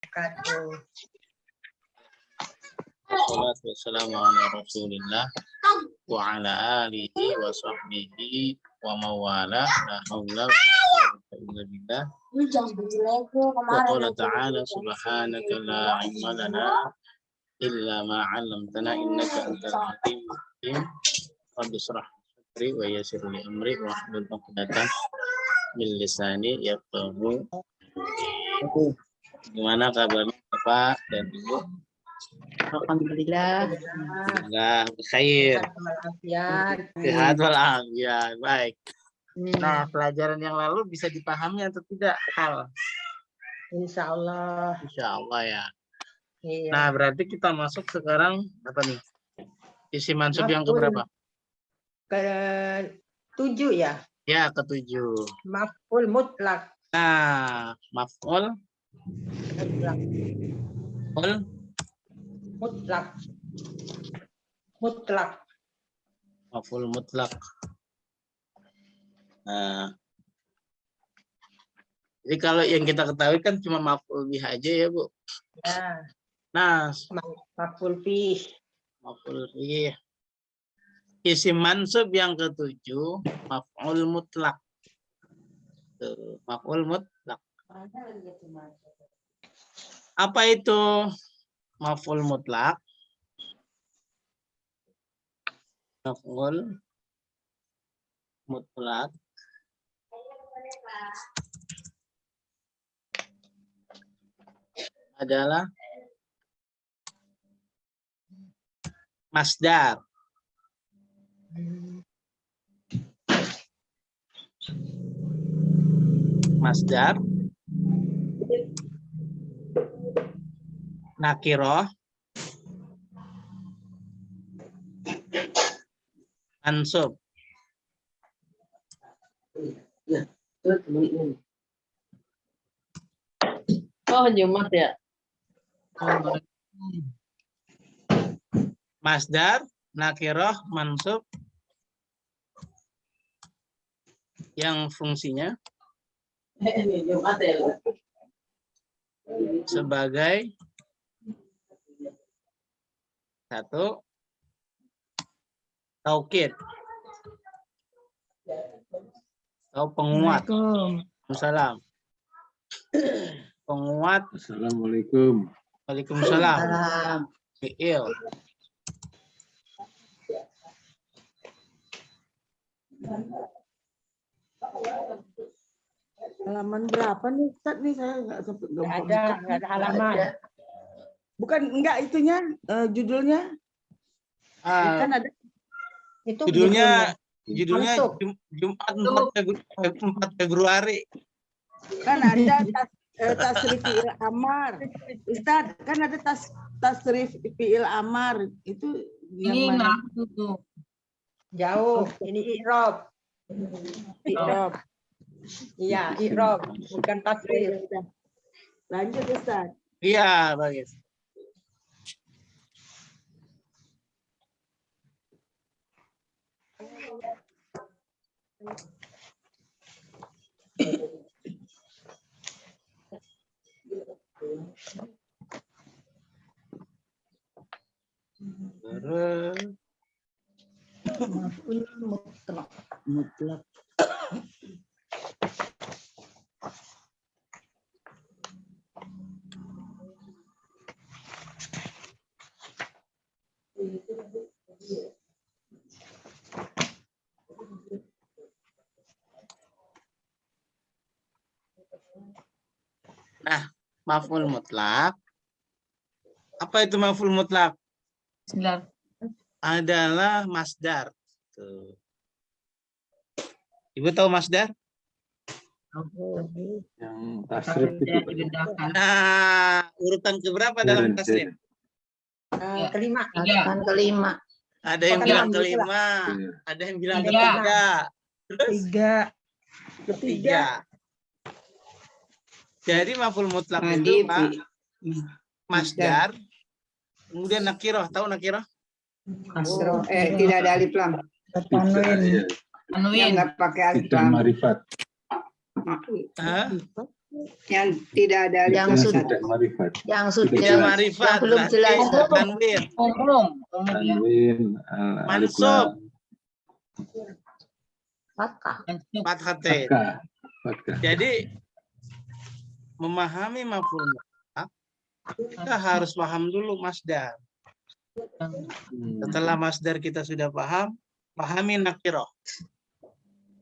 wabarakatuh. Wassalatu wassalamu ala Rasulillah wa ala alihi wa sahbihi wa mawala la haula wa la quwwata illa billah. Wa qala ta'ala subhanaka la ilma lana illa ma 'allamtana innaka antal hakim. Rabbi shrah sadri wa yassir li amri wa hlul 'uqdatam min lisani yafqahu. Gimana kabarnya Bapak dan Ibu? Alhamdulillah. Alhamdulillah, khair. Sehat walafiat. Baik. Nah, pelajaran yang lalu bisa dipahami atau tidak, Hal? Insya Allah. Insya Allah ya. Iya. Nah, berarti kita masuk sekarang apa nih? Isi mansub yang keberapa? Ke-7 ya. Ya, ke-7. Maf'ul mutlak. Nah, maf'ul Mutlak. Mutlak. maf'ul mutlak. Nah, jadi kalau yang kita ketahui kan cuma maf'ul bih aja ya, Bu. Ya. Nah, Maf'ul bih. maf'ul bih. Isi mansub yang ke-7 maf'ul mutlak. Tuh, maf'ul mutlak. Apa itu maf'ul mutlak? Maf'ul mutlak adalah masdar. Masdar nakiroh mansub. Oh, Jumat ya. Masdar nakiroh mansub yang fungsinya Jumat ya. sebagai satu taukid atau penguat. Salam. Penguat. Assalamualaikum. Waalaikumsalam. Fi'il. Halaman berapa nih Ustaz nih, saya nggak sempat Nggak ada halaman. Bukan enggak itunya judulnya kan ada Itu Judulnya Mansub. Jumat 4 Februari. kan ada tasrif fi'il amar. Ustaz, kan ada tasrif fi'il amar itu yang mana? Jauh. Ini i'rab. I'rab. Iya, i'rab, bukan tasrif. Lanjut Ustaz. Iya, bagus. Mutlak. Nah, maf'ul mutlak. Apa itu maf'ul mutlak? Adalah masdar. Tuh. Ibu tahu masdar? Yang tasrif itu. Nah, urutan keberapa dalam tasrif? Kelima. Kelima. Ada yang bilang kelima, ada yang bilang ketiga. Terus ketiga. Jadi maf'ul mutlak itu Pak, masdar, kemudian nakiroh. Tahu nakiroh? Tidak ada alif lam. Tanwin. Yang nggak pakai alif Tidak lam. marifat. Yang tidak ada alif Yang lam, sudah. Ustaz. Tidak marifat. Yang sudah Tidak Jelas. marifat Yang belum berarti jelas. tanwin. Umum. Tanwin, alif Mansub. lam, Fathah. Fathatain. fathah. Fathah. Jadi memahami maf'ul mutlak, kita harus paham dulu masdar. Setelah masdar kita sudah paham, pahami nakiro.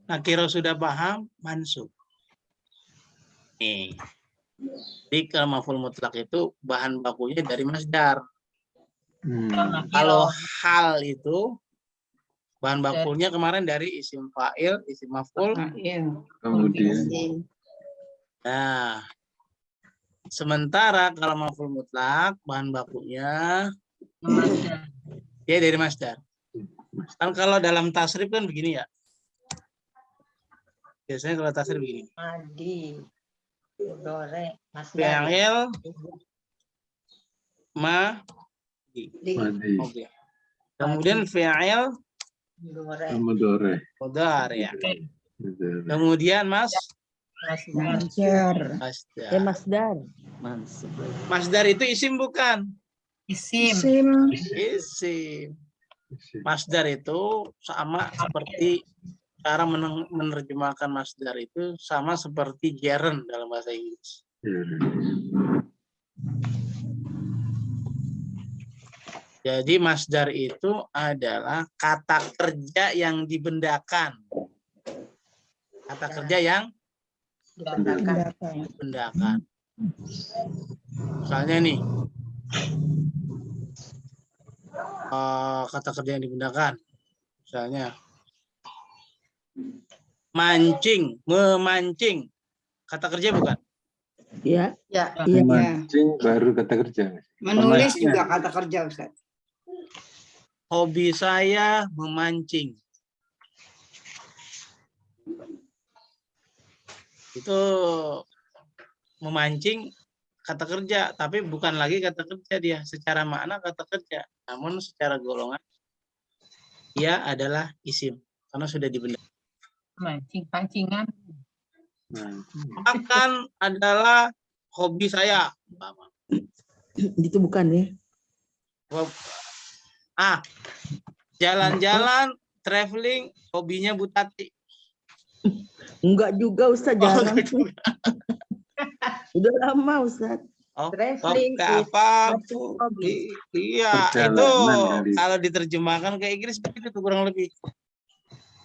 Nakiro sudah paham, mansub. Nih. Jadi kalau maf'ul mutlak itu bahan bakunya dari masdar. Kalau hal itu bahan bakunya kemarin dari isim fa'il, isim maf'ul. Nah, iya. Kemudian Nah, sementara kalau maf'ul mutlak bahan bakunya dia dari masdar. Kan kalau dalam tasrif kan begini ya. Biasanya kalau tasrif begini. Madi. Dore. Masdar. Fi'il ma madi, oke. Kemudian fi'il Dore. mudhari. mudhari ya. Mudhari. Kemudian Masdar. masdar. Masdar. Masdar itu isim bukan? Isim. Isim. Masdar itu sama seperti cara menerjemahkan masdar itu sama seperti gerund dalam bahasa Inggris. Jadi masdar itu adalah kata kerja yang dibendakan. Kata kerja yang dibendakan. Misalnya nih, kata kerja yang dibendakan. Misalnya, mancing, memancing. Kata kerja bukan? Ya. Ya. Iya. Memancing baru kata kerja. Menulis Pemancing. juga kata kerja, Ustaz. Hobi saya memancing. Itu memancing kata kerja, tapi bukan lagi kata kerja dia. Secara makna kata kerja, namun secara golongan dia adalah isim karena sudah dibendakan. Pancingan. Makan adalah hobi saya. Itu bukan ya. Jalan-jalan, traveling, hobinya Bu Tati. Enggak juga Ustaz, jarang. enggak juga. Udah lama Ustaz. Oh, Traveling oke, is apa? hobi. Iya, itu Perjalanan kali. kalau diterjemahkan ke Inggris begitu tuh kurang lebih.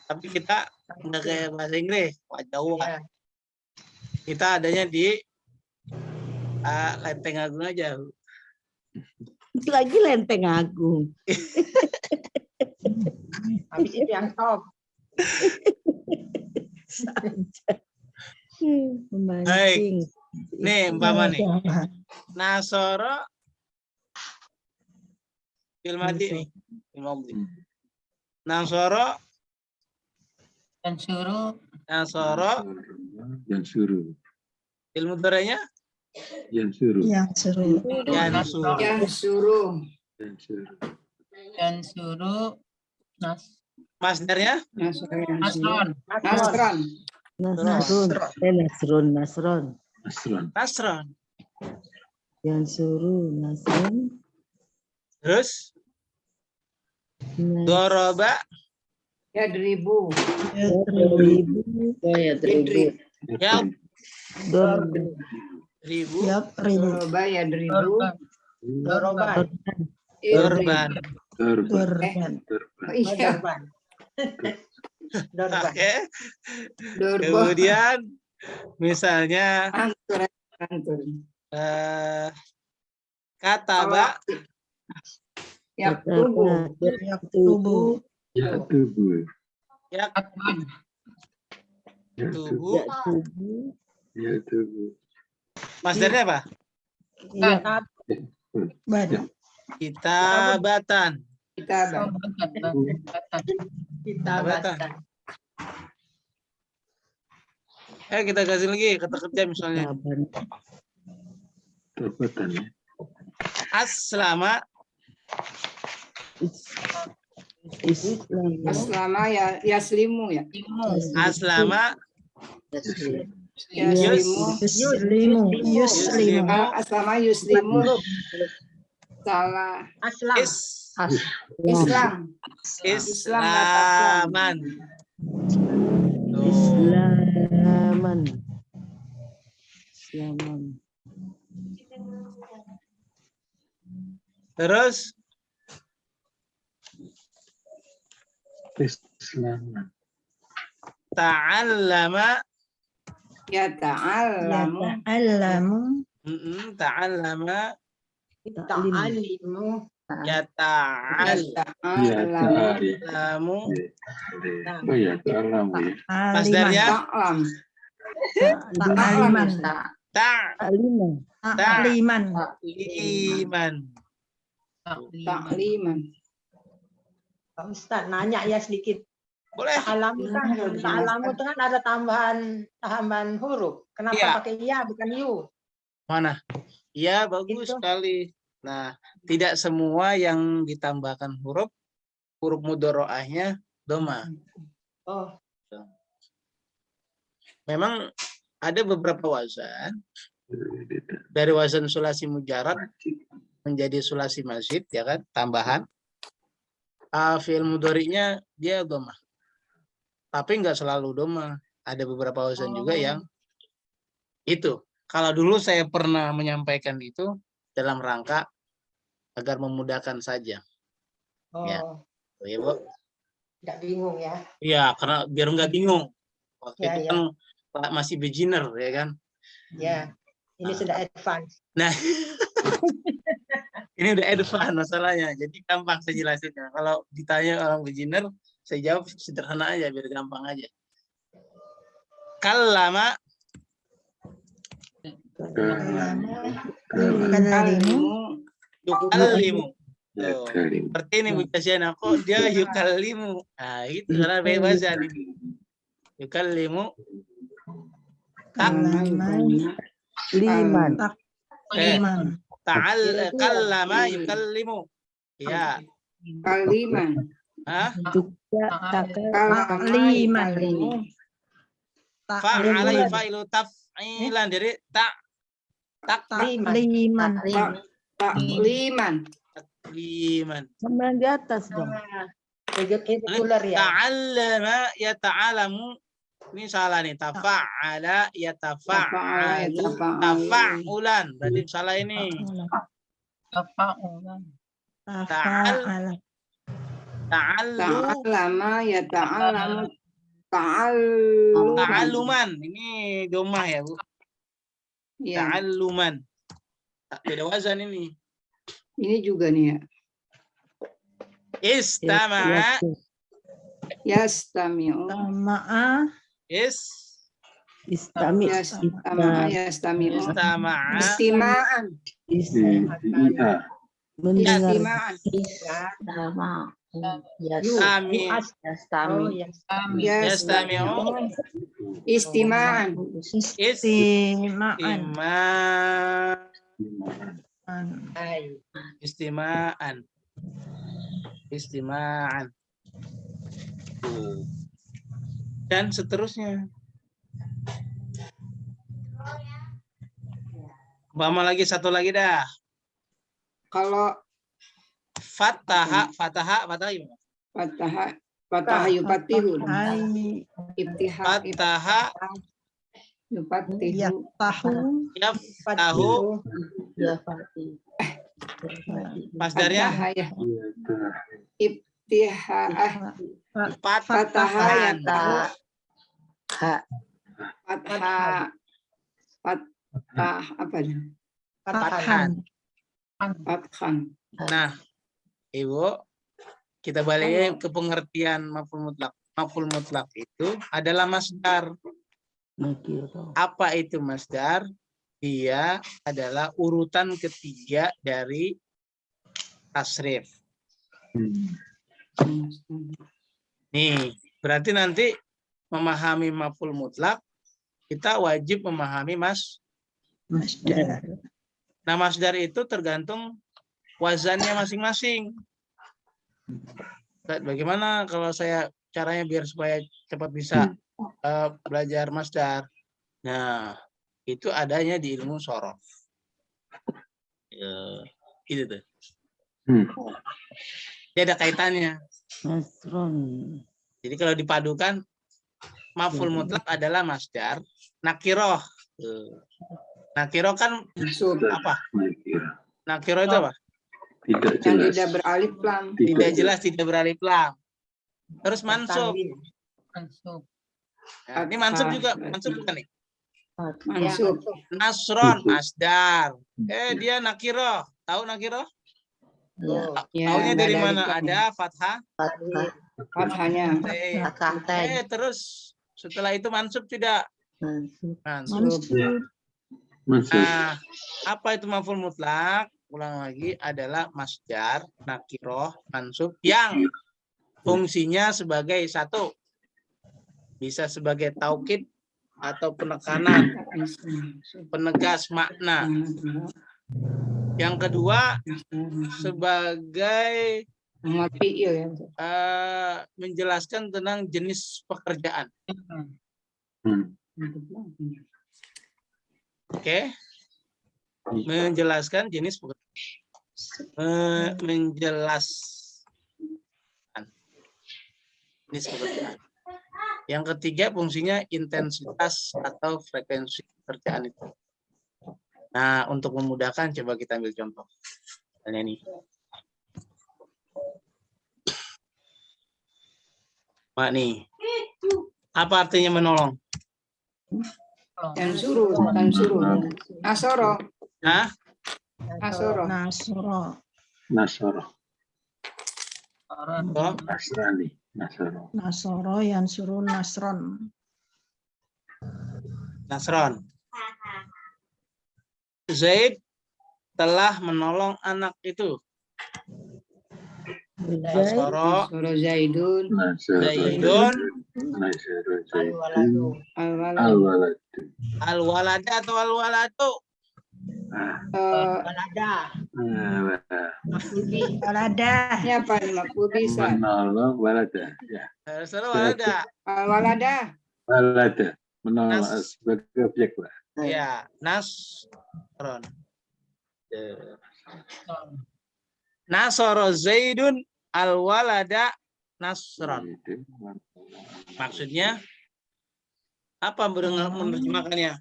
Tapi kita nggak kayak bahasa Inggris, jauh. Iya. Kita adanya di Lenteng Agung aja. Lagi Lenteng Agung. Habis itu yang top. Memancing. Nih, umpama nih. Nasoro Filmadi nih. Filmadi. Nasoro Dan suruh. Nasoro Yang suruh. ilmu dorenya Yang suruh. yang suruh. Yang suruh. Yang suruh. Dan suruh. Masdarnya Yang suruh. Yang suruh. Nasron. Nasron. Nasron. Asran. Nasron. Yang suruh Nasron. Terus Doroba Ya 1000. Ya, Idri. ya Dor. ribu Doroba ya 1000. Doroban. Dorban. Dorban. Oh, iya. Dorban. Dorban. Oke. Dorba. Kemudian misalnya Antur. kata Mbak Ya tubuh. Tubuh. Ya tubuh. ya Akban. Ya tubuh. tubuh. Tubuh. Ya tubuh. Masdarnya apa? Ya. Kitabatan. Kita Kita baca. Kita kasih lagi kata kerja misalnya. Tobatan ya. Aslama Islam. Aslama ya Yaslimu ya. Aslama Yuslimu. Yuslimu. Sama yuslimu. Salah. Aslam. Islam. Islaman. Tuh. Islaman. Terus Islam. ta'allama. Ya ta'allamu. Ta'allama. Ta'alimu. Ya Ya ta'allamu. ta'allamu. Oh ya, ta'alam ya. Masdarnya Ta'lam. Ta'aliman. ta'liman. Ta'liman. Pak Ustaz nanya ya sedikit. Boleh. Ta'alamu itu kan ada tambahan huruf. Kenapa Iya. pakai ya bukan you? Mana? Ya, bagus Itu. sekali. Nah, tidak semua yang ditambahkan huruf mudhoro'ahnya doma. Oh, Memang ada beberapa wazan dari wazan sulasi mujarad menjadi sulasi mazid, ya kan? Tambahan. Fi'il mudhari'nya dia doma. Tapi nggak selalu doma. Ada beberapa wazan juga yang itu. Kalau dulu saya pernah menyampaikan itu dalam rangka agar memudahkan saja. oh, Ya. Ya, Bu. nggak bingung ya? Iya, karena biar nggak bingung. Waktu Ya, itu ya. kan masih beginner, ya kan? Ya, ini sudah advance. Nah, ini udah advance masalahnya. Jadi gampang saya jelasinnya. Kalau ditanya orang beginner, saya jawab sederhana aja, biar gampang aja. Kallama. Yukallimu. Tuh. Seperti ini Bu Casyana, kok dia yukallimu. Nah, itu karena bebasan ini. Yukallimu. Liman. Kallama yukallimu. Ya. Kaliman. Hah? Liman. Fa'ala yufa'ilu taf'ilan dari Liman. Liman. Takliman. takliman. Sama di atas dong. Irregular ya. Ta'allama yata'alamu. Ini salah nih. Tafa'ala yatafa'alu. Tafa'ulan. Berarti salah ini. Ta'ala. Ta'allama ya ta'alamu. Ta'alluman. Ini domah ya, Bu. Ya, Ta'alluman. Beda wazan ini. ini juga nih ya. Istama'a. Yastami'u. Istama'a. Yastama'a. Yastami'u. Istama'a. Istima'an. Iya. Mendengar. Istima'an. Sami. Oh, ya. Yastami'u. Istima'an. Istima'an. Hai. Istima'an. Istima'an. Dan seterusnya. Umpama lagi satu lagi dah. Kalau Fataha gimana? Fataha yufatihu. Hai. Ibtiha. Fataha Yufatihu. yaftahu. Masdarnya Fataha ya. Ibtiha. fataha. Fatha. Fatah apa nih? Fathan. Fathan. Nah, Ibu, kita balik ke pengertian maf'ul mutlak. Maf'ul mutlak itu adalah masdar. Apa itu masdar? Dia adalah urutan ketiga dari tasrif. Nih, berarti nanti memahami maf'ul mutlak, kita wajib memahami Masdar. Nah, masdar itu tergantung wazannya masing-masing. Bagaimana kalau saya caranya biar supaya cepat bisa belajar masdar? Nah, itu adanya di ilmu shorof. Itu tuh. Dia ada kaitannya. Nasron. Jadi kalau dipadukan, maf'ul mutlak adalah masdar. Nakiroh. Nakiroh kan Mansub. apa? Nakiroh itu apa? Tidak Yang jelas. tidak beralif lam. Tidak jelas, tidak beralif lam. Terus mansub. Mansub. Nah, ini mansub juga. Mansub bukan nih? Mansub. Nasron, masdar. Dia nakiroh. Tahu nakiroh? Ya, Taunya dari nggak mana? alif lam. Ada fathah. Fathahnya. Terus setelah itu mansub tidak? Mansub. Mansub. Nah, apa itu maf'ul mutlak? Ulang lagi, adalah masdar, nakiroh, mansub yang fungsinya sebagai satu. Bisa sebagai taukid atau penekanan, penegas makna. Yang kedua, sebagai menjelaskan tentang jenis pekerjaan. Oke. Menjelaskan jenis pekerjaan. Menjelaskan jenis pekerjaan. Yang ketiga, fungsinya intensitas atau frekuensi pekerjaan itu. Nah, untuk memudahkan, coba kita ambil contoh. Misalnya nih. Pak nih, apa artinya menolong? Dan suruh. Nasoro. Hah? Nasoro. Nasoro. Oh, Nasrani. Nasoro. Nasoro yang suruh Nasron. Nasron. Zaid telah menolong anak itu. Nasoro. Nasoro Zaidun. Zaidun. Nasoro Zaidun. Al-walad. Al-walada atau al-waladu? Walada. Ini apa nih Makbul bisa? Menolong walada. Ya. Nasoro walada. Walada. Walada. Menolong sebagai objek, Pak. Ya, Nasron. Nasoro Zaidun al-walada Nasron. Maksudnya apa menerjemahkannya?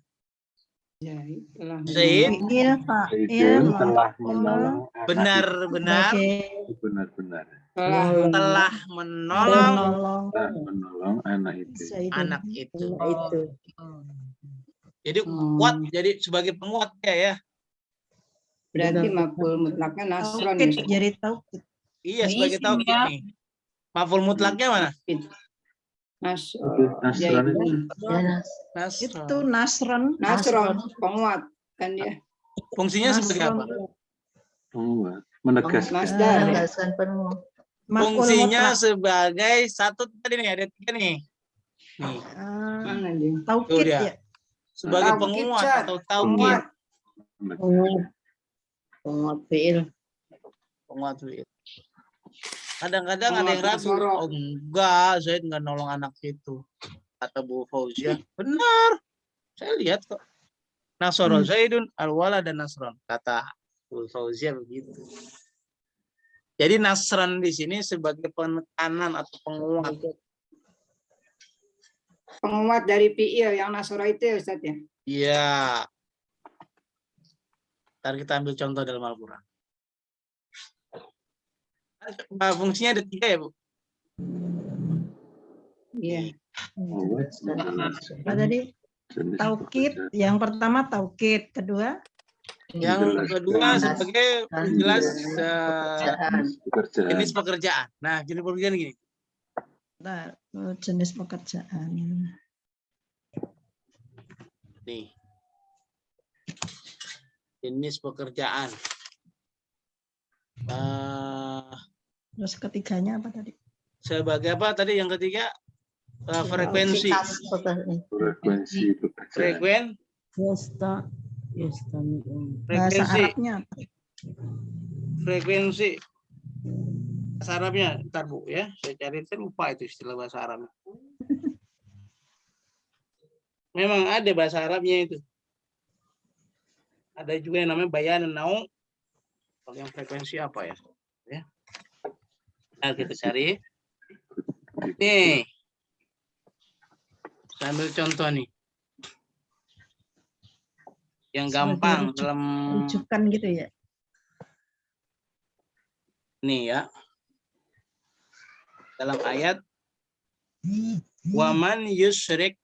Zaid Iya, Pak. Zaidun telah menolong anak benar-benar telah menolong anak itu. anak itu. Jadi kuat, jadi sebagai penguat ya. Berarti Makbul mutlaknya Nasron. Jadi taukid. Iya, sebagai taukid nih. Maf'ul mutlaknya mana? Nasrani. Itu Nasron. Nasron, penguat kan dia. Fungsinya sebagai apa? Penguat. Menegaskan. Masdar. Fungsinya sebagai satu tadi nih, ada tiga nih. Nih. Mana dia? Taukid Tuh dia. ya. Sebagai Taukid, penguat Cak. atau taukid. Penguat fi'il. Penguat fi'il. Kadang-kadang ada yang ragu. Nasoro. Oh enggak, Zaid enggak nolong anak itu. Kata Bu Fauzia. Benar. Saya lihat kok. Nasoro Zaidun al-wala dan Nasron. Kata Bu Fauzia begitu. Jadi Nasron di sini sebagai penekanan atau penguat. Penguat dari fi'il yang Nasoro itu ya Ustaz ya? Iya. Ntar kita ambil contoh dalam Al-Quran. Fungsinya ada tiga ya, Bu? Iya. Apa tadi? Taukid. Yang pertama taukid. Kedua? Yang kedua sebagai penjelas jenis pekerjaan. Nah, jenis pekerjaan gini. Nah, jenis pekerjaan. Nih. Jenis pekerjaan. Terus ketiganya apa tadi? Sebagai apa tadi yang ketiga? Frekuensi. Frekuensi. Bahasa Arabnya apa? Frekuensi. Bahasa Arabnya, ntar Bu ya. Saya cari, saya lupa itu istilah bahasa Arabnya. Memang ada bahasa Arabnya itu. Ada juga yang namanya bayan nau. Kalau yang frekuensi apa ya? Ya. Nah, kita cari. Nih. Sambil contoh nih. Yang gampang dalam rujukan gitu ya. nih ya. Dalam ayat waman yusyrik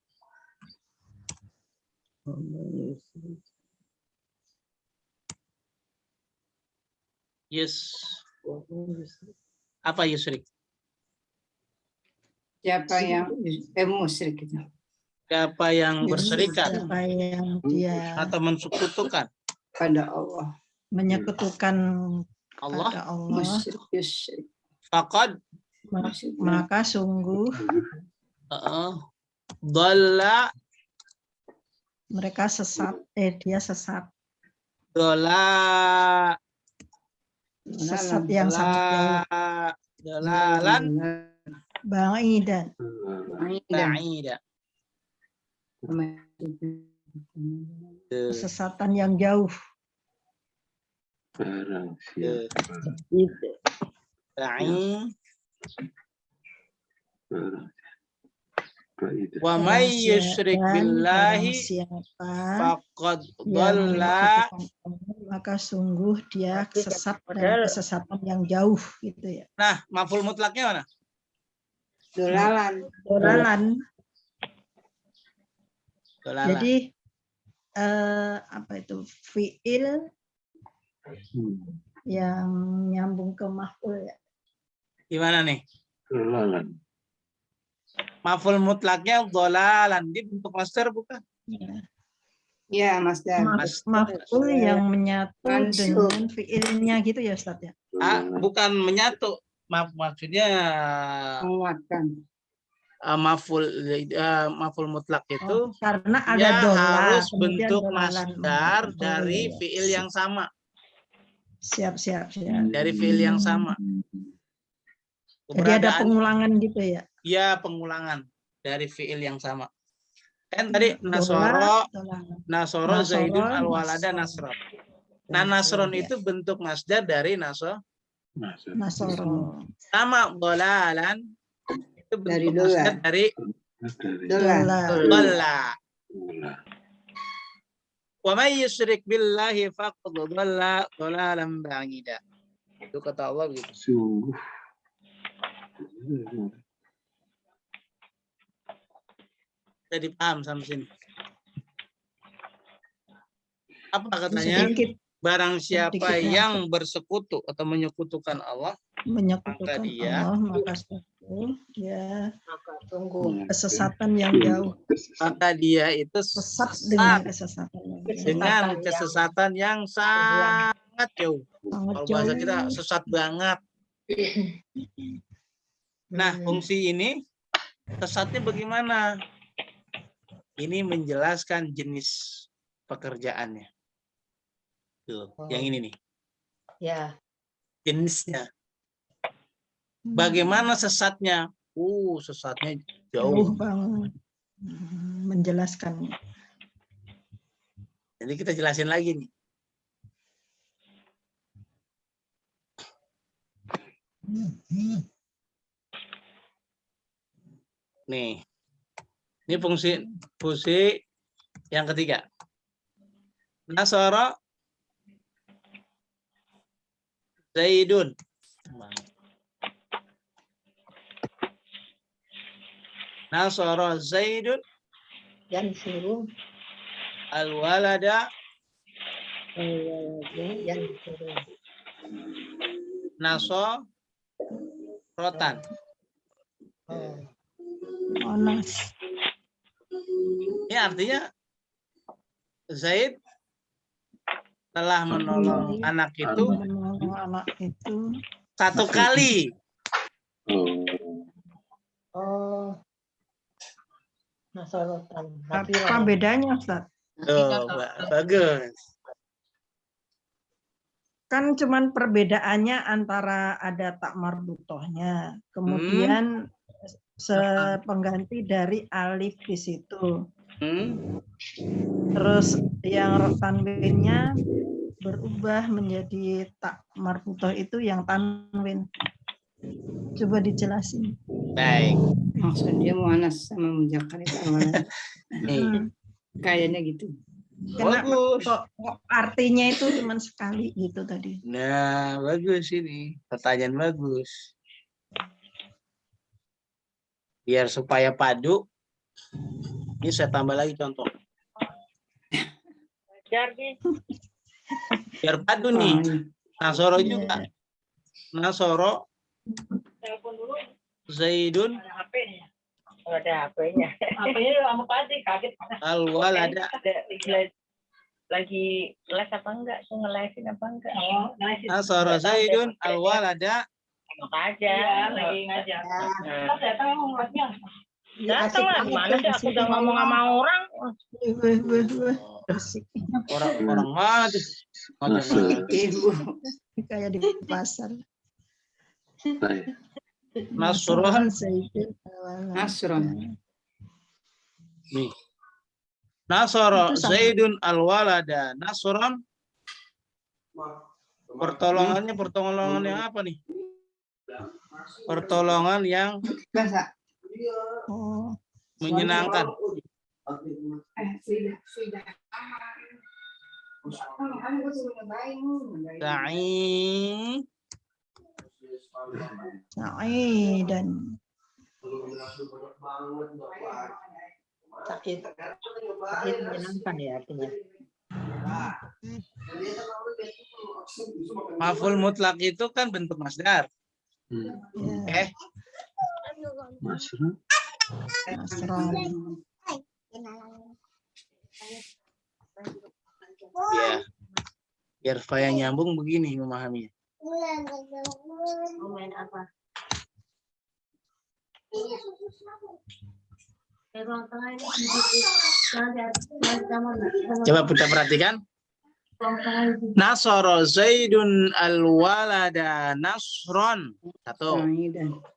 apa yusyrik? Siapa yang musyrik itu? Siapa yang berserikat Siapa yang dia atau mensekutukan Pada Allah. menyekutukan Allah, pada Allah, Musyrik. faqad maka sungguh dhalla mereka sesat, dia sesat yang sangat jauh, dhalalan ba'idan, ba'ida. kesesatan yang jauh. Barang siapa Ba'id. Baik. Wa may yusyrik billahi siapa faqad yang dhalla menyekutukan Allah, maka sungguh dia sesat dari kesesatan yang jauh gitu ya. Nah, maf'ul mutlaknya mana? Dolalan. Dolalan. Dolalan. Jadi apa itu fiil yang nyambung ke maf'ul ya. Gimana nih? Dolalan. Maf'ul mutlaknya dhalalan. Dia bentuk master bukan? Ya, Mas Dan. Maf'ul yang menyatu Mansub. dengan fiilnya gitu ya Ustaz ya. Bukan menyatu. Maksudnya Menguatkan. maf'ul mutlak itu Karena ada dia dolar, harus kemudian bentuk dolalan. masdar Oh, dari iya. fiil yang sama. Siap. Dari fiil yang sama. Jadi ada pengulangan gitu ya. Ya, pengulangan dari fiil yang sama. Kan tadi nasoro zaidun al-walada nasron. Nah, nasron itu bentuk masdar dari nasoro. Sama dolalan itu Dari bentuk masdar dari dola. Wa may yusyrik billahi faqad dhalla dhalalan ba'ida. Itu kata Allah begitu. Sungguh. Jadi paham sampai sini. Apa katanya? Sedikit Barang siapa sedikit yang bersekutu atau menyekutukan Allah, menyekutukan maka dia- Allah, maka sungguh dia Tunggu. kesesatan yang jauh, maka dia itu sesat sesat dengan kesesatan yang jauh. dengan kesesatan yang sangat jauh. Sangat Kalau bahasa jauh. kita sesat banget. Nah, fungsi ini sesatnya bagaimana? Ini menjelaskan jenis pekerjaannya. Tuh, yang ini nih, Ya. jenisnya. Bagaimana sesatnya? Sesatnya Jauh jauh. banget. Menjelaskan. Jadi kita jelasin lagi nih. Nih, ini fungsi yang ketiga. Nasara Zaidun. Nasara Zaidun Yang suruh. al-walada Yang suruh. nasorotan. Onas. Ini artinya Zaid telah menolong anak itu Menolong anak itu satu kali. Oh. Nasorotan. apa bedanya Ustaz? Tuh, bagus. Kan cuman perbedaannya antara ada tak marbutohnya, kemudian pengganti dari alif di situ. Terus yang tanwinnya berubah menjadi tak marfutoh itu yang tanwin. Coba dijelasin. Baik. Maksud dia muannas sama muzakkar itu awalnya. Nih. Kayaknya gitu. Bagus. Kok artinya itu cuma sekali gitu tadi. Nah, bagus ini. Pertanyaan bagus. Biar supaya padu, ini saya tambah lagi contoh. Biar padu nih. Nasoro juga. Nasoro. Zaidun. Ada HP-nya. HP-nya sama pasti kaget. Al-walada. Lagi les apa enggak? Ngelesin apa enggak? Nasoro Zaidun al-walada. Aja, lagi ngajar. Datang ngomong lagi. Datang lah, gimana sih aku udah ngomong sama orang. Orang mana tuh? Ibu. Kayak di pasar. Nasron. Nasron. Nih. Nasoro Zaidun al-walada. Nasron. Pertolongan yang apa nih? Pertolongan yang Bahasa. menyenangkan. Dan Sakit menyenangkan ya artinya. Maf'ul mutlak itu kan bentuk masdar. Nasron. Ya. Biar supaya nyambung begini memahaminya. Main apa? Coba kita perhatikan. Nasoro Zaidun al-walada nasron. Satu.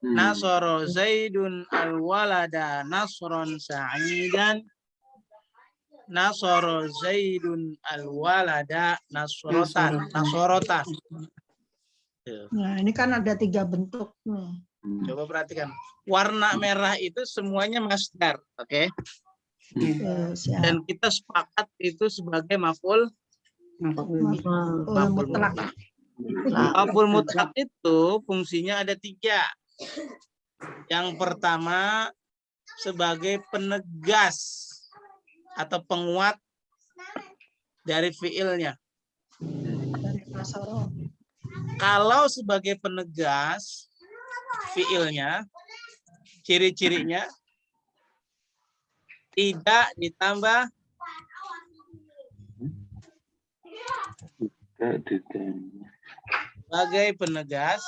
Nasoro Zaidun al-walada nasron sa'idan. Nasoro Zaidun al-walada nasrotan. Nasorotan. Nah, ini kan ada 3 bentuk nih. Coba perhatikan. Warna merah itu semuanya masdar, oke? Dan kita sepakat itu sebagai maf'ul mutlak. Maf'ul mutlak itu fungsinya ada 3. Yang pertama sebagai penegas atau penguat dari fiilnya. Kalau sebagai penegas fiilnya, ciri-cirinya tidak ditambah sebagai penegas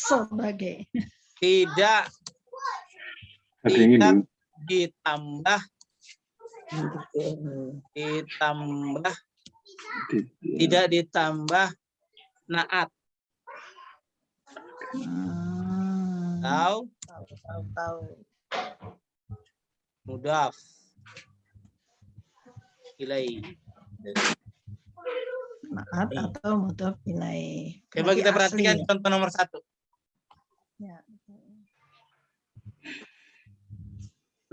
Sebagai tidak ditambah tidak ditambah naat. Tahu. Mudaf ilaih. Naat atau mudaf ilaih. Coba kita perhatikan contoh nomor 1. Ya.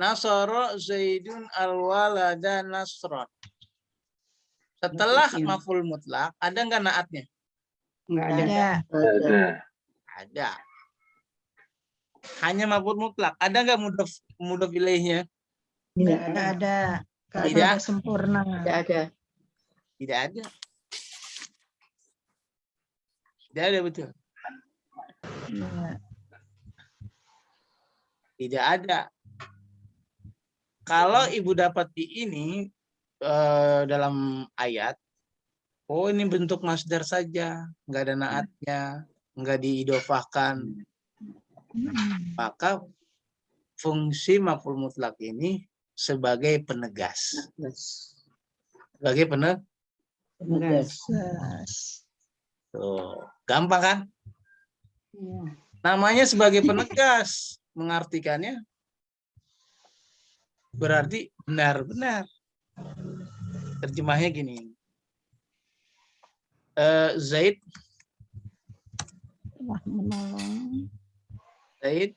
Nasoro Zaidun al-walada nasron. Setelah maf'ul mutlak, ada nggak naatnya? Nggak ada. Ada. Hanya maf'ul mutlak. Ada nggak mudhaf ilaihnya? Tidak ada. Tidak sempurna. Tidak ada. Tidak ada. Tidak ada, betul. Ya. Tidak ada. Kalau ibu dapati ini dalam ayat, oh ini bentuk masdar saja, nggak ada naatnya, nggak diidofahkan, maka fungsi maf'ul mutlak ini sebagai penegas. Sebagai penegas. Tuh, gampang kan? Iya. Namanya sebagai penegas. mengartikannya berarti benar-benar. Terjemahnya gini. Zaid Telah menolong. Zaid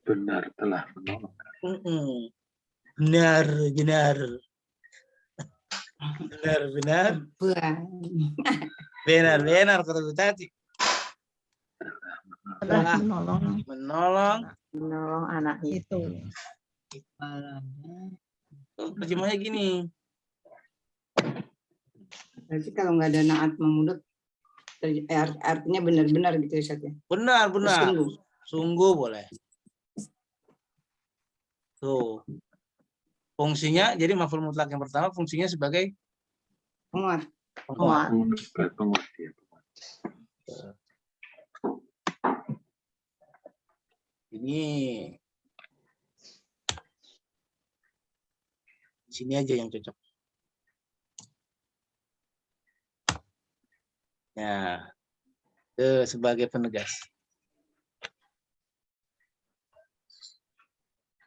Benar telah menolong. benar-benar benar-benar kata Bu Tati. Telah menolong Menolong anaknya. itu. Terjemahnya gini. Berarti kalau nggak ada naat memudut, artinya benar-benar gitu ya, Ustaz ya? Benar-benar. Sungguh. Sungguh boleh. Tuh. Fungsinya, jadi maf'ul mutlak yang pertama fungsinya sebagai Penguat. penguat. Penguat ya. Ini sini aja yang cocok. Ya, itu sebagai penegas.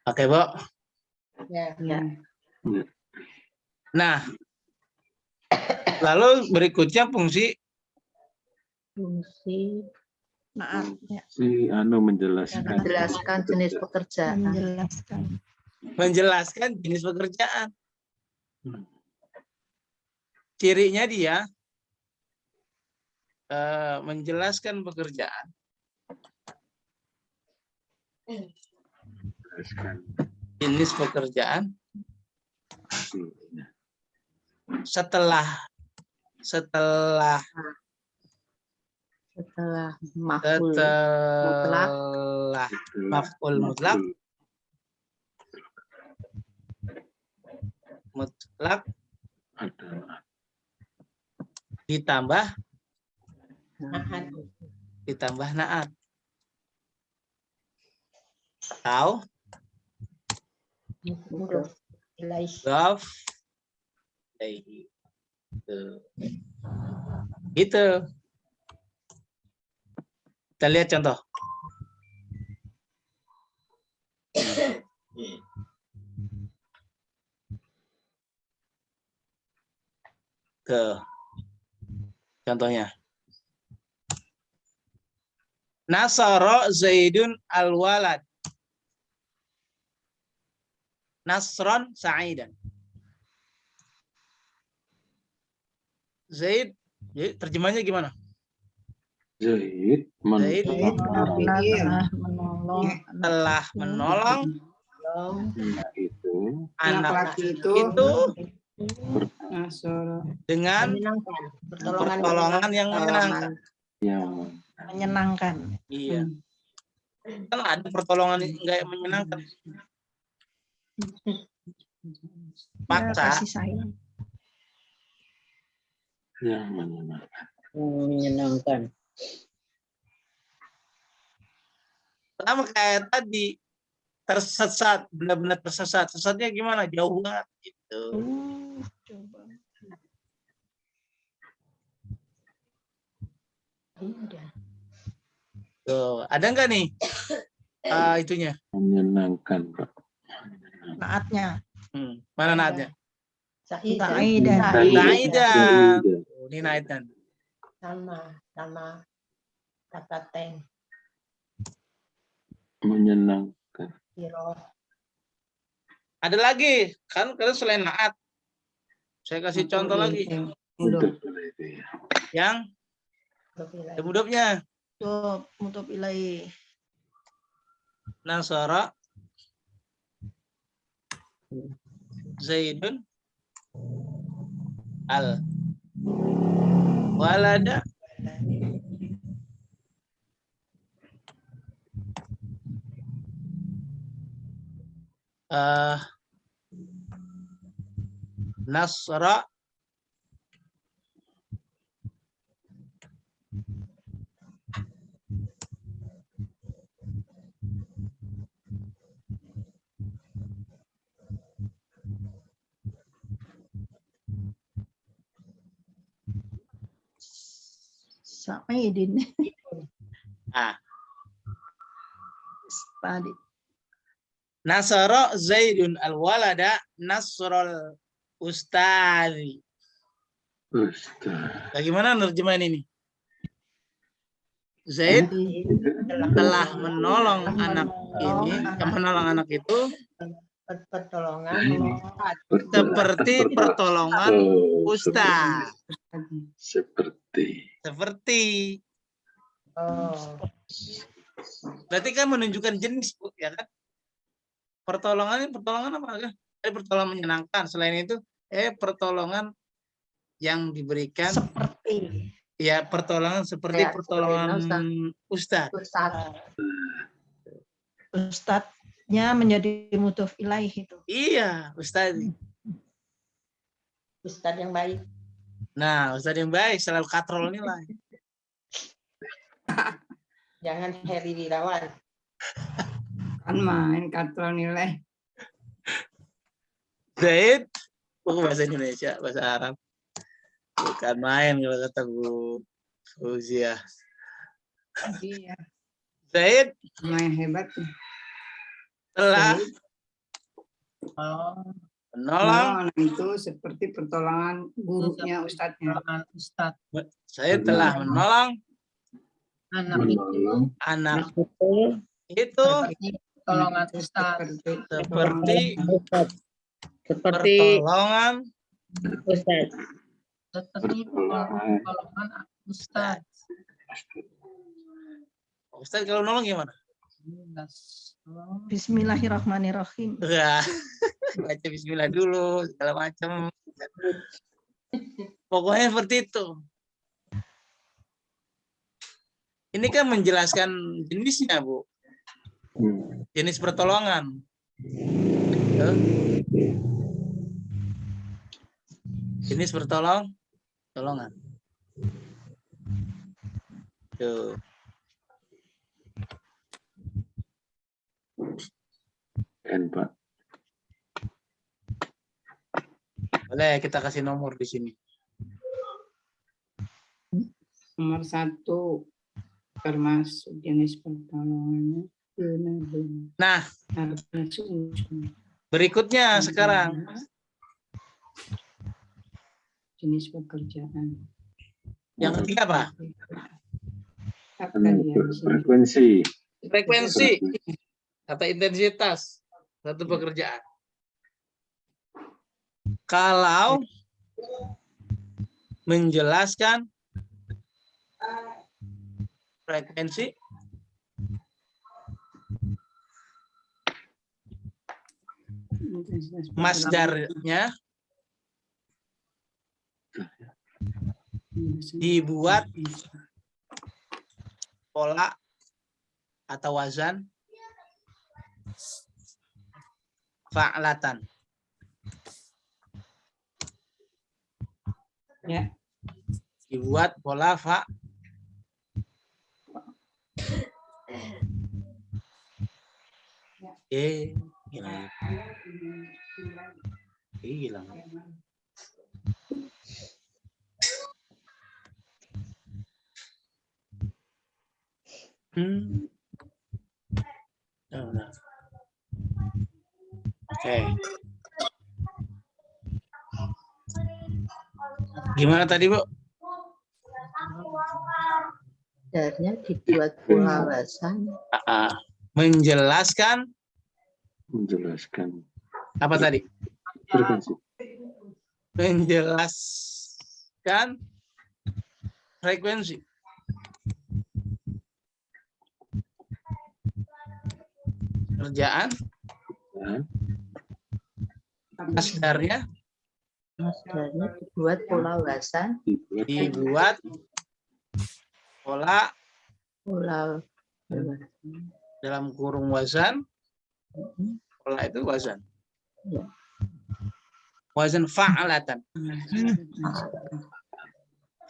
Oke, Bu. Ya. Nah, lalu berikutnya fungsi Naatnya Si menjelaskan. Menjelaskan jenis pekerjaan. menjelaskan jenis pekerjaan. Cirinya dia menjelaskan pekerjaan. Jenis pekerjaan setelah maf'ul mutlak ditambah naat atau mudhof ilaihi. Gitu. Kita lihat contoh. Contohnya. Nasara Zaidun al-walad. Nasron sa'idan. Zaid, jadi terjemahnya gimana? Zaid telah menolong anak itu dengan pertolongan yang menyenangkan. Iya. Kan ada pertolongan enggak menyenangkan. Paksa. Yang Menyenangkan. Sama kayak tadi tersesat, benar-benar tersesat. Sesatnya gimana? Jauh banget gitu. Tuh, ada nggak nih itunya? menyenangkan, Pak. naatnya. Mana naatnya? Sa'idan. Ini naidan. Sama kata teng. Menyenangkan. Ada lagi kan kalau selain naat. Saya kasih contoh lagi. Yang mudhofnya. Mudhof ilaihi. Nasara Zaidun al walada Nasra Sa'idin. Pak Adi. Nasara Zaidun al-walada nasrul ustazi. Ustaz. Bagaimana nerjemahan ini? Zaid telah menolong anak ini, menolong anak itu Pertolongan. seperti pertolongan ustaz. Seperti. Oh. Berarti kan menunjukkan jenis, Bu, ya kan? Pertolongan apa? Pertolongan menyenangkan. Selain itu, pertolongan yang diberikan Seperti. ya pertolongan seperti Ya, pertolongan ustaz. Ustadznya menjadi mudhof ilaih itu. Iya, ustaz. Ustaz yang baik. Nah, ustaz yang baik selalu katrol nilai. Jangan Heri Wirawan. Kan main kartu nilai. Zaid, bahasa Indonesia, bahasa Arab. Bukan main kalau kata Bu Fauzia. Iya. Zaid Main hebat. telah menolong. Nah, itu seperti pertolongan gurunya ustadznya. Ustaz. Saya telah menolong Anak itu anak itu seperti pertolongan Ustaz. seperti Seperti pertolongan Ustaz. Seperti pertolongan Ustaz. Ustaz kalau nolong gimana? Bismillahirrahmanirrahim. Wah, baca bismillah dulu segala macam. Pokoknya seperti itu. Ini kan menjelaskan jenisnya, Bu. Jenis pertolongan. Jenis pertolongan. Tuh. Pak. Boleh kita kasih nomor di sini. Nomor 1 termasuk jenis pertolongannya benar-benar. Nah, berikutnya sekarang jenis pekerjaan. yang ketiga apa? Apa tadi ya? Frekuensi. Frekuensi atau intensitas satu pekerjaan. Kalau menjelaskan frekuensi masdarnya dibuat pola atau wazan fa'latan. Ya. Dibuat pola hilang. Hilang. Oh, nah. Oke. Gimana tadi, Bu? Sebenarnya dibuat pola wazan. Menjelaskan apa tadi? Frekuensi. Menjelaskan frekuensi. Kerjaan masdarnya Dibuat pola wazan. dibuat pola dalam kurung wazan. Pola itu wazan. Ya. Wazan fa'alatan.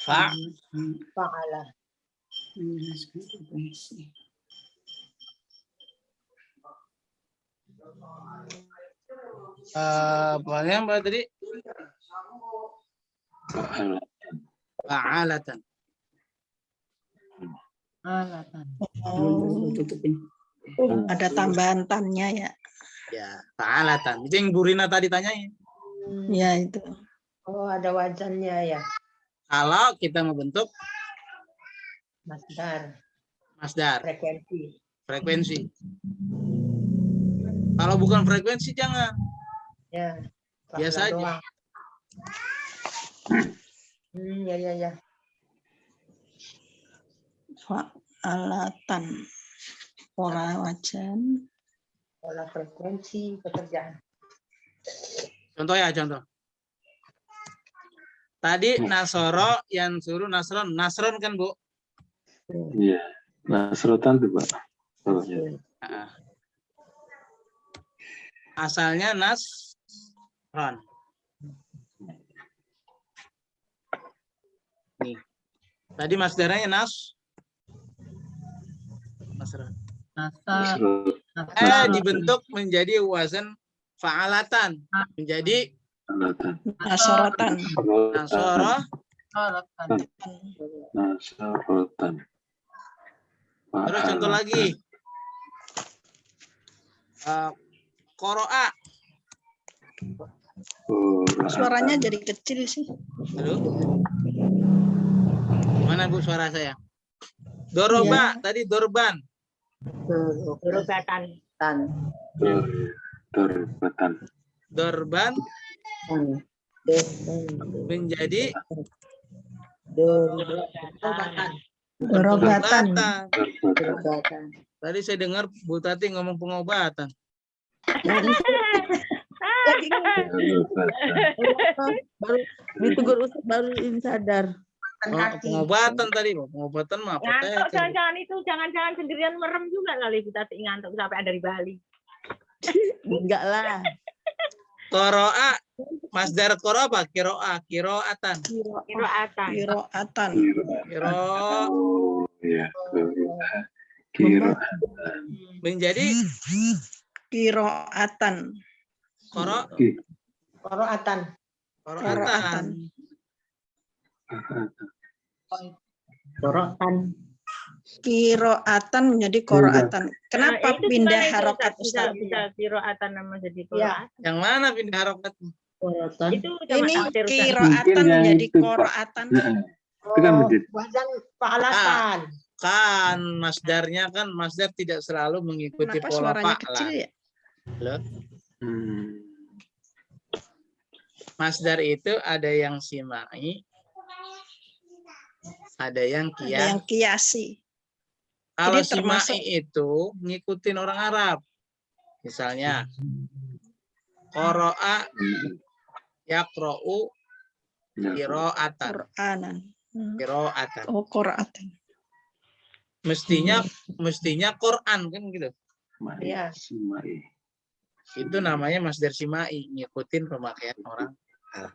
Fa'ala. Yang berarti tadi fa'alatan. Alatan. Tutupin. Ada tambahan tannya ya. Ya, fa'alatan. Itu yang Bu Rina tadi tanyain. Ya itu. Oh, ada wajannya ya. Kalau kita membentuk masdar, frekuensi. Kalau bukan frekuensi jangan. Ya. Biasa aja. Ya. Fa'alatan. Pola wajan. Pola frekuensi pekerjaan. Contoh ya, contoh. Tadi nasoro yang suruh nasron. Nasron kan, Bu? Iya. Nasrotan tuh, Pak. Oh, ya. Asalnya nasron. Nih. Tadi masdaranya nasron. Dibentuk menjadi wazan fa'alatan. Menjadi Nasorotan. Nasrotan. Terus contoh lagi. Qoro'a. Suaranya jadi kecil sih. Halo? Gimana Bu suara saya? Doroba, tadi dorban. Dorban menjadi Dorobatan. Tadi saya dengar Bu Tati ngomong pengobatan. Baru ditegur Ustaz, baru ini sadar. Pengobatan tadi, pengobatan mah Ngantuk, apoteker. jangan sendirian merem juga kali kita ngantuk sampai ada di Bali. Enggak lah. Qoro'a, masdar qoro apa? Kiroatan. Kiroatan. Oh, ya. Kiroatan. Menjadi Kiroatan. Qoroatan. Kiroatan menjadi koroatan. Kenapa pindah harokat Ustaz? Bisa kiroatan nama jadi kiroatan. Yang mana pindah harokat? Itu Ini kiroatan menjadi koroatan. Itu kan menjadi Fa'alatan. Kan masdarnya kan masdar tidak selalu mengikuti Kenapa pola suaranya kecil fa'lan. ya? Loh. Masdar itu ada yang simai, ada yang Ada yang kiasi. Kalau Ini termasuk- simai itu ngikutin orang Arab. Misalnya qoro'a yaqra'u qira'atan. Qur'anan. Qira'atan. Oh, koroatan. Mestinya Quran kan gitu. Iya. Itu namanya masdar simai, ngikutin pemakaian orang Arab.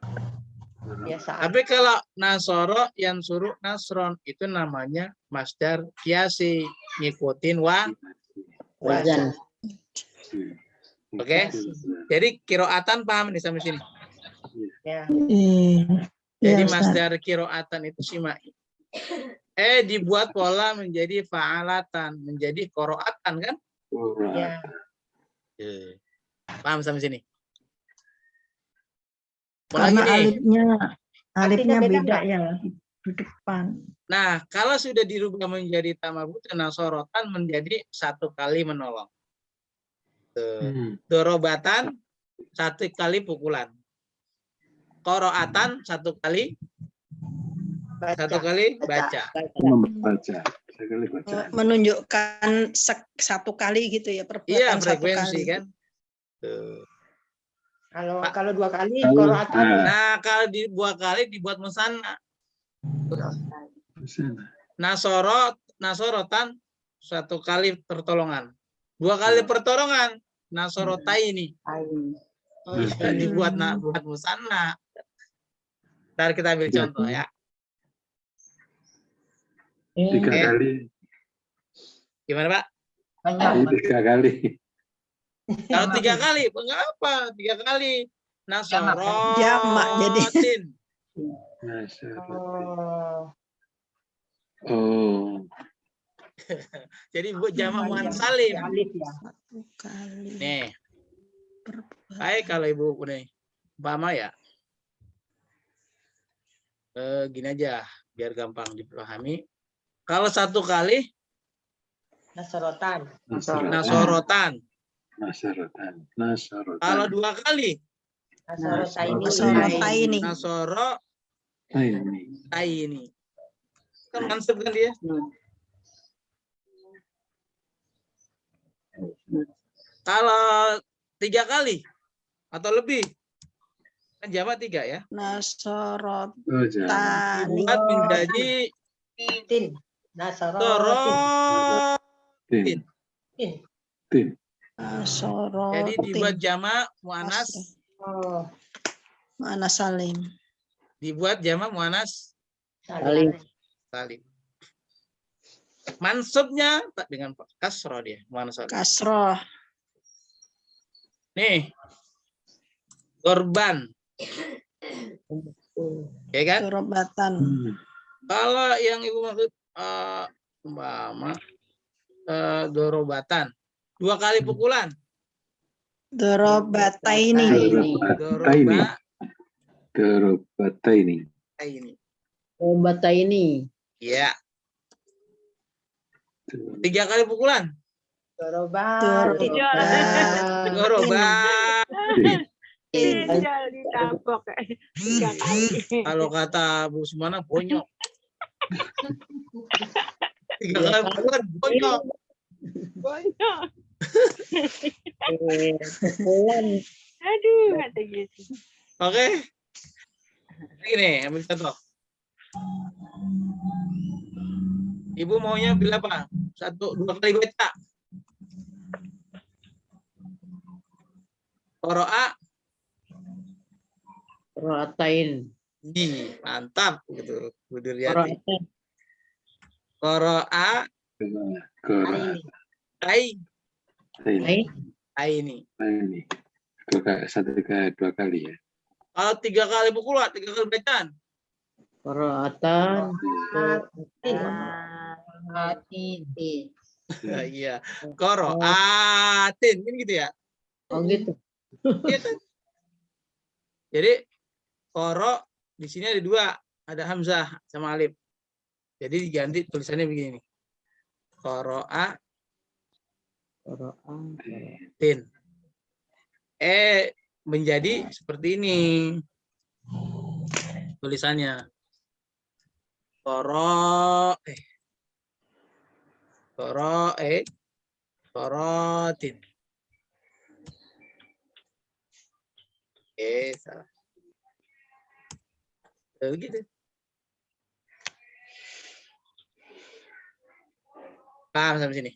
Biasa. Tapi kalau nasoro yang suruh nasron itu namanya masdar kiasi, ngikutin wajan. Oke? Jadi kiroatan paham nih sampai sini. Ya. Jadi Ya, Ustaz. masdar kiroatan itu simai. Dibuat pola menjadi fa'alatan, menjadi koroatan kan? Ya. Paham sampai sini? Karena Apalagi nih? alifnya beda beda nggak? ya di depan. Nah, kalau sudah dirubah menjadi tamabut dan nasorotan menjadi satu kali menolong. Dorobatan satu kali pukulan. Koroatan satu kali baca. Membaca. Sekali baca. Menunjukkan satu kali gitu ya, perbuatan Iya, satu frekuensi kali. kan. Tuh. Kalau dua kali Kalau- kiroatan. Nah, kalau dibuat kali dibuat musanna. Nasorotan satu kali pertolongan. Dua kali pertolongan. Nasorotaini. Oh, iya, dibuat buat musanna. Ntar kita ambil contoh ya. 3 kali. Gimana Pak? Banyak. 3 kali. Kalau 3 kali, mengapa 3 kali? Jamak, jadi. Nasorotin. Nasrotan. Oh. Oh. Jadi buat jamak muannats salim. Alif ya. Satu kali Nih, berbuat. baik kalau ibu nih, umpama ya. Gini aja, biar gampang dipahami. Kalau satu kali Nasorotan. nasorotan. Nasorotan. Kalau dua kali Nasorotaini. nasorotaini. Kan mansub kan dia? Kalau tiga kali atau lebih, kan jamak tiga ya. Nasorotani. Dibuat menjadi Tin. nasorotin. Nasorotin. Jadi dibuat jamak muannats, Muannats salim. dibuat jamak muannats Salim. salim. Mansubnya tak dengan kasroh dia, muannats salim. Kasroh. Nih, korban, ya kan? Dorobatan. Kalau yang ibu maksud umpama dorobatan, dua kali pukulan. Dorobataini. Dorobataini. Ini. Ya. Tiga kali pukulan. Dorobat. Dorobat. Ditapok. 3 kali. Kalau kata Bu Sumana bonyok. Tiga kali pukulan bonyok. Aduh, kata gitu. Oke. Ini ambil contoh. Ibu maunya bila apa? 1-2 kali baca. Rotain. Mantap gitu. Bu Duryati. Qara'a ini. Dua kali ya. Kalau 3 kali pukulan, 3 kali bacaan. Roatan. Iya. Qira'atin kan gitu ya. Oh gitu. Iya kan? Jadi qara di sini ada 2, ada hamzah sama alif. Jadi diganti tulisannya begini. Qira'atin. Menjadi seperti ini. Tulisannya. Qira'atin. Salah. Begitu. Paham sampai sini?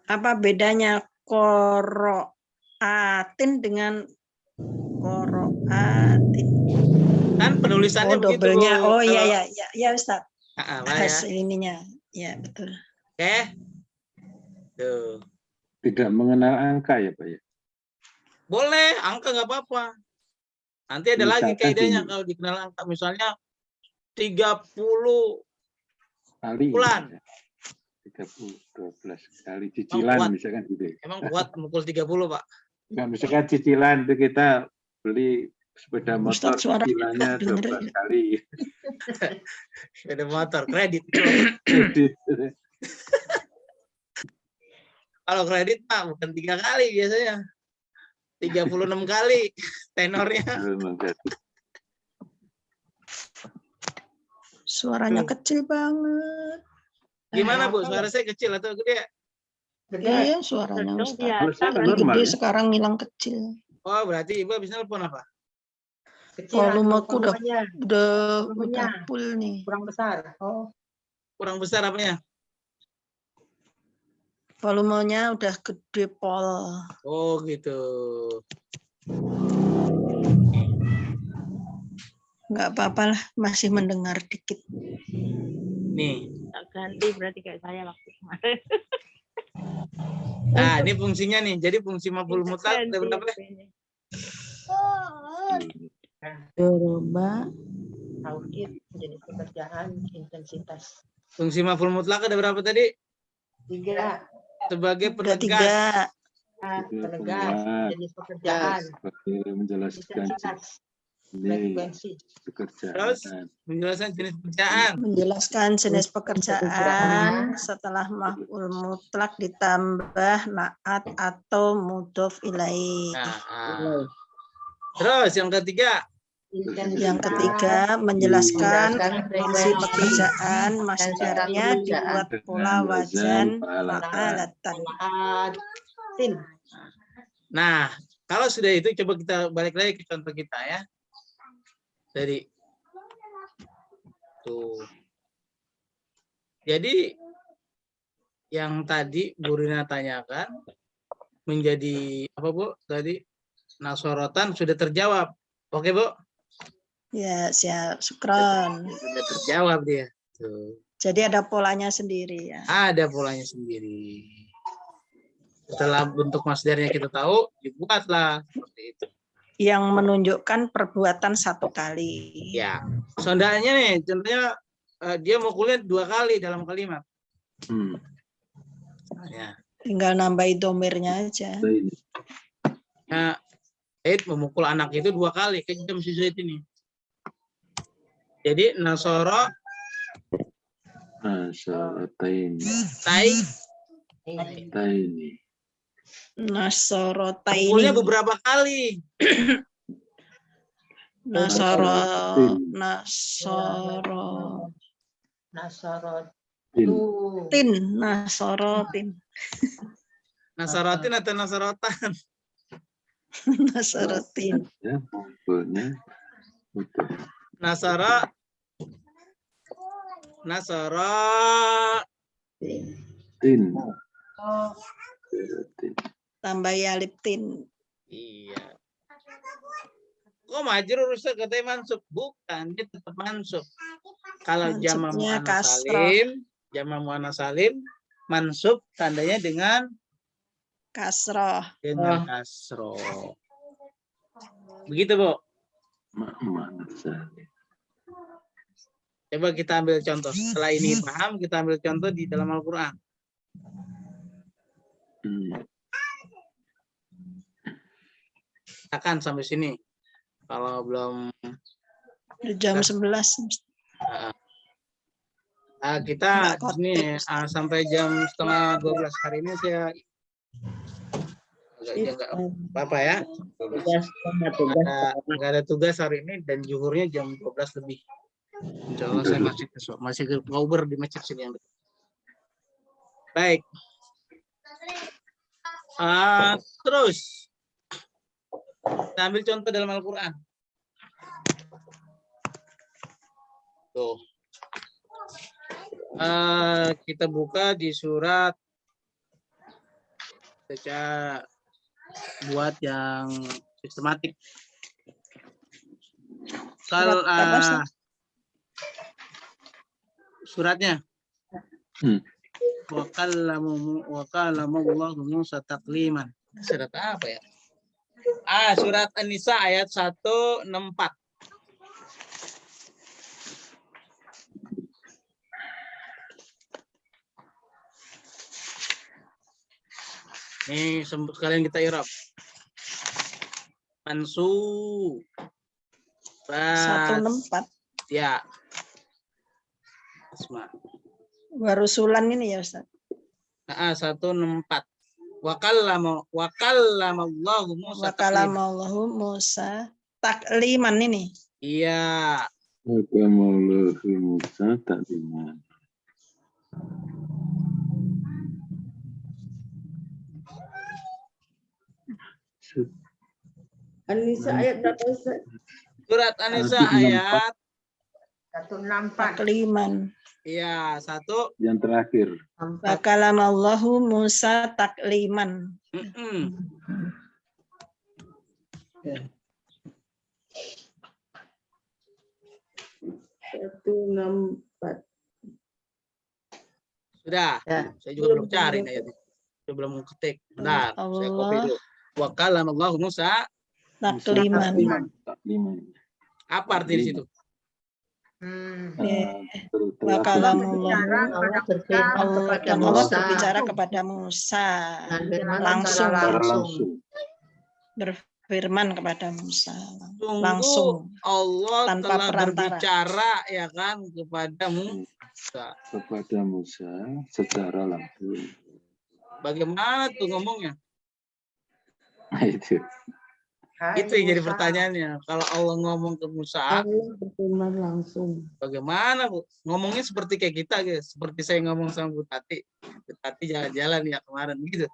Apa bedanya qiraatin dengan qiraatin? Kan penulisannya begitu. Dobelnya. Oh Kalau- iya Ustaz. Bahas ininya. Ya, betul. Oke. Tuh. Tidak mengenal angka ya Pak ya? Boleh, angka nggak apa-apa. Nanti ada lagi Misalkan kaidahnya gini. kalau dikenal angka. Misalnya 30 Kali. bulan. 12 kali cicilan kuat. misalkan gitu. Emang kuat mukul 30, Pak. Nah, misalkan cicilan itu kita beli sepeda motor Ustaz, suara cicilannya kita 12 dengerin. kali. Sepeda motor, kredit. Kredit. Kalau kredit, Pak, bukan 3 kali biasanya. 36 kali tenornya. Suaranya kecil banget. Gimana, Bu? Suara saya kecil atau gede? Iya, suaranya Ustaz. Kalau saya Tadi normal gede, ya. sekarang hilang kecil. Oh, berarti Ibu habis nelpon apa? Volumeku udah full nih. Kurang besar. Oh. Kurang besar apanya? Volumenya udah gede pol. Oh, gitu. Nggak apa-apa lah, masih mendengar dikit. Nih. Ganti berarti kayak saya waktu kemarin. Nah, ini fungsinya nih. Jadi fungsi maf'ul mutlak ada berapa? Doroba Tauhid menjadi pekerjaan intensitas. Fungsi maf'ul mutlak ada berapa tadi? 3. Sebagai Udah penegas. 3. Penegas, jenis pekerjaan, Sebagai menjelaskan intensitas, ini frekuensi. pekerjaan. Terus penjelasan jenis pekerjaan. Menjelaskan jenis pekerjaan setelah maf'ul mutlak ditambah naat atau mudhof ilaih. Nah, terus yang ketiga. Yang ketiga, menjelaskan Menjelaskan fungsi frekuensi pekerjaan masdarnya dibuat pola wajan fa'alatan. Nah, kalau sudah itu coba kita balik lagi ke contoh kita ya. Jadi tuh. Jadi yang tadi Bu Rina tanyakan menjadi apa Bu? Tadi nasorotan sudah terjawab. Oke Bu? Ya, siap. Syukron. Sudah terjawab dia. Tuh. Jadi ada polanya sendiri ya. Ada polanya sendiri. Setelah bentuk masdarnya kita tahu, dibuatlah seperti itu. Yang menunjukkan perbuatan satu kali. Ya, sondanya nih, contohnya dia mau kuliah 2 kali dalam kalimat. Ya. Tinggal nambahin domirnya aja. Nah, Zaid memukul anak itu 2 kali, kejam si Zaid ini. Jadi nasoro taini. Nasorotaini. mukulnya beberapa kali. Nasorotin. Nasorotin. Nasaratin atau nasaratan? Nasorotin. Ya, mukulnya betul. Nasara Tin. Tambah alif tin. Iya. Kok majrur Ustaz katanya mansub? Bukan, dia tetap mansub. Kalau jama' Mansubnya muannats salim, jama' muannats salim mansub tandanya dengan kasroh. dengan kasroh. Begitu, Bu. Coba kita ambil contoh. Setelah ini paham, kita ambil contoh di dalam Al-Qur'an. Akan sampai sini. Kalau belum Jam 11. kita ini sampai jam 11:30 hari ini saya enggak apa-apa ya. Enggak ada tugas hari ini dan zuhurnya jam 12 lebih. Insya Allah saya masih ke ngobrol di masjid sini yang dekat. Baik. Terus kita ambil contoh dalam Al-Quran. Tuh. Kita buka di surat, baca buat yang sistematik. Kalau suratnya wa kallama Allahu Musa takliman. Surat apa ya? Surat An-Nisa ayat 164. Nih sekalian kita i'rab. Mansu 164. Ya. Asma. Warusulan ini ya Ustaz. 164. Wa kallama Allahu Musa. Wa kallama Allahu Musa takliman ini. Iya. Wa kallama Allahu Musa takliman. An-Nisa ayat berapa Ustaz? Surat An-Nisa ayat 164. Takliman. Iya, 1. Yang terakhir. Wa kallama Allahu Musa takliman. 164. Sudah. Ya. Saya juga belum cari ayatnya. Saya belum ketik. Bentar, saya copy dulu. Wa kallama Allahu Musa Takliman. apa arti di situ? Wa kalamullah. Allah berfirman kepada Allah Musa berbicara kepada Musa dengan firman langsung secara Secara langsung. berfirman kepada Musa Sungguh langsung Allah tanpa telah perantara. berbicara ya kan kepada Musa. Kepada Musa secara langsung. Bagaimana tuh ngomongnya? Nah, itu. Itu yang jadi pertanyaannya. Kalau Allah ngomong ke Musa, Allah berfirman langsung. bagaimana Bu? Ngomongnya seperti kayak kita guys. Seperti saya ngomong sama Bu Tati. Bu Tati jalan-jalan ya kemarin gitu.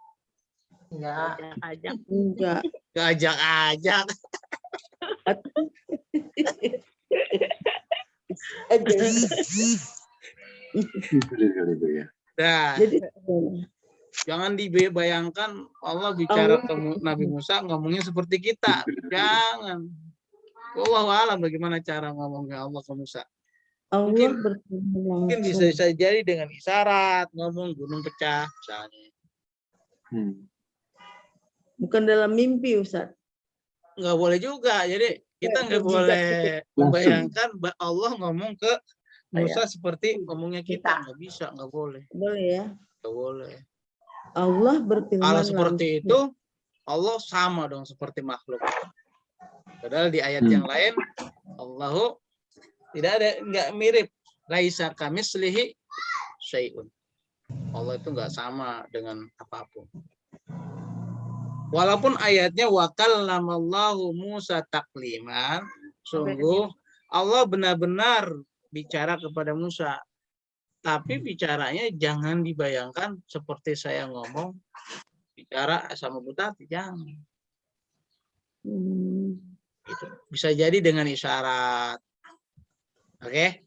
Enggak. Ajak-ajak. Itu ya. Nah, Jadi jangan dibayangkan Allah bicara ke Nabi Musa ngomongnya seperti kita. Jangan. Wallahu a'lam bagaimana cara ngomongnya Allah ke Musa. Allah Mungkin- berfirman Mungkin langsung. bisa jadi dengan isyarat, ngomong gunung pecah misalnya. Bukan dalam mimpi, Ustaz. Nggak boleh juga. Jadi kita nggak Mujizat boleh Langsung. membayangkan Allah ngomong ke Musa seperti ngomongnya kita. Nggak bisa, nggak boleh. Boleh ya. Nggak boleh. Allah berfirman Kalau seperti langsung. itu, Allah sama dong seperti makhluk. Padahal di ayat yang lain, Allahu tidak ada, nggak mirip. Laisa kamislihi syai'un. Allah itu nggak sama dengan apapun. Walaupun ayatnya wa kallamallahu Musa takliman, sungguh Allah benar-benar bicara kepada Musa. Tapi bicaranya jangan dibayangkan seperti saya ngomong bicara sama Bu Tati, jangan. Gitu. Bisa jadi dengan isyarat. Oke.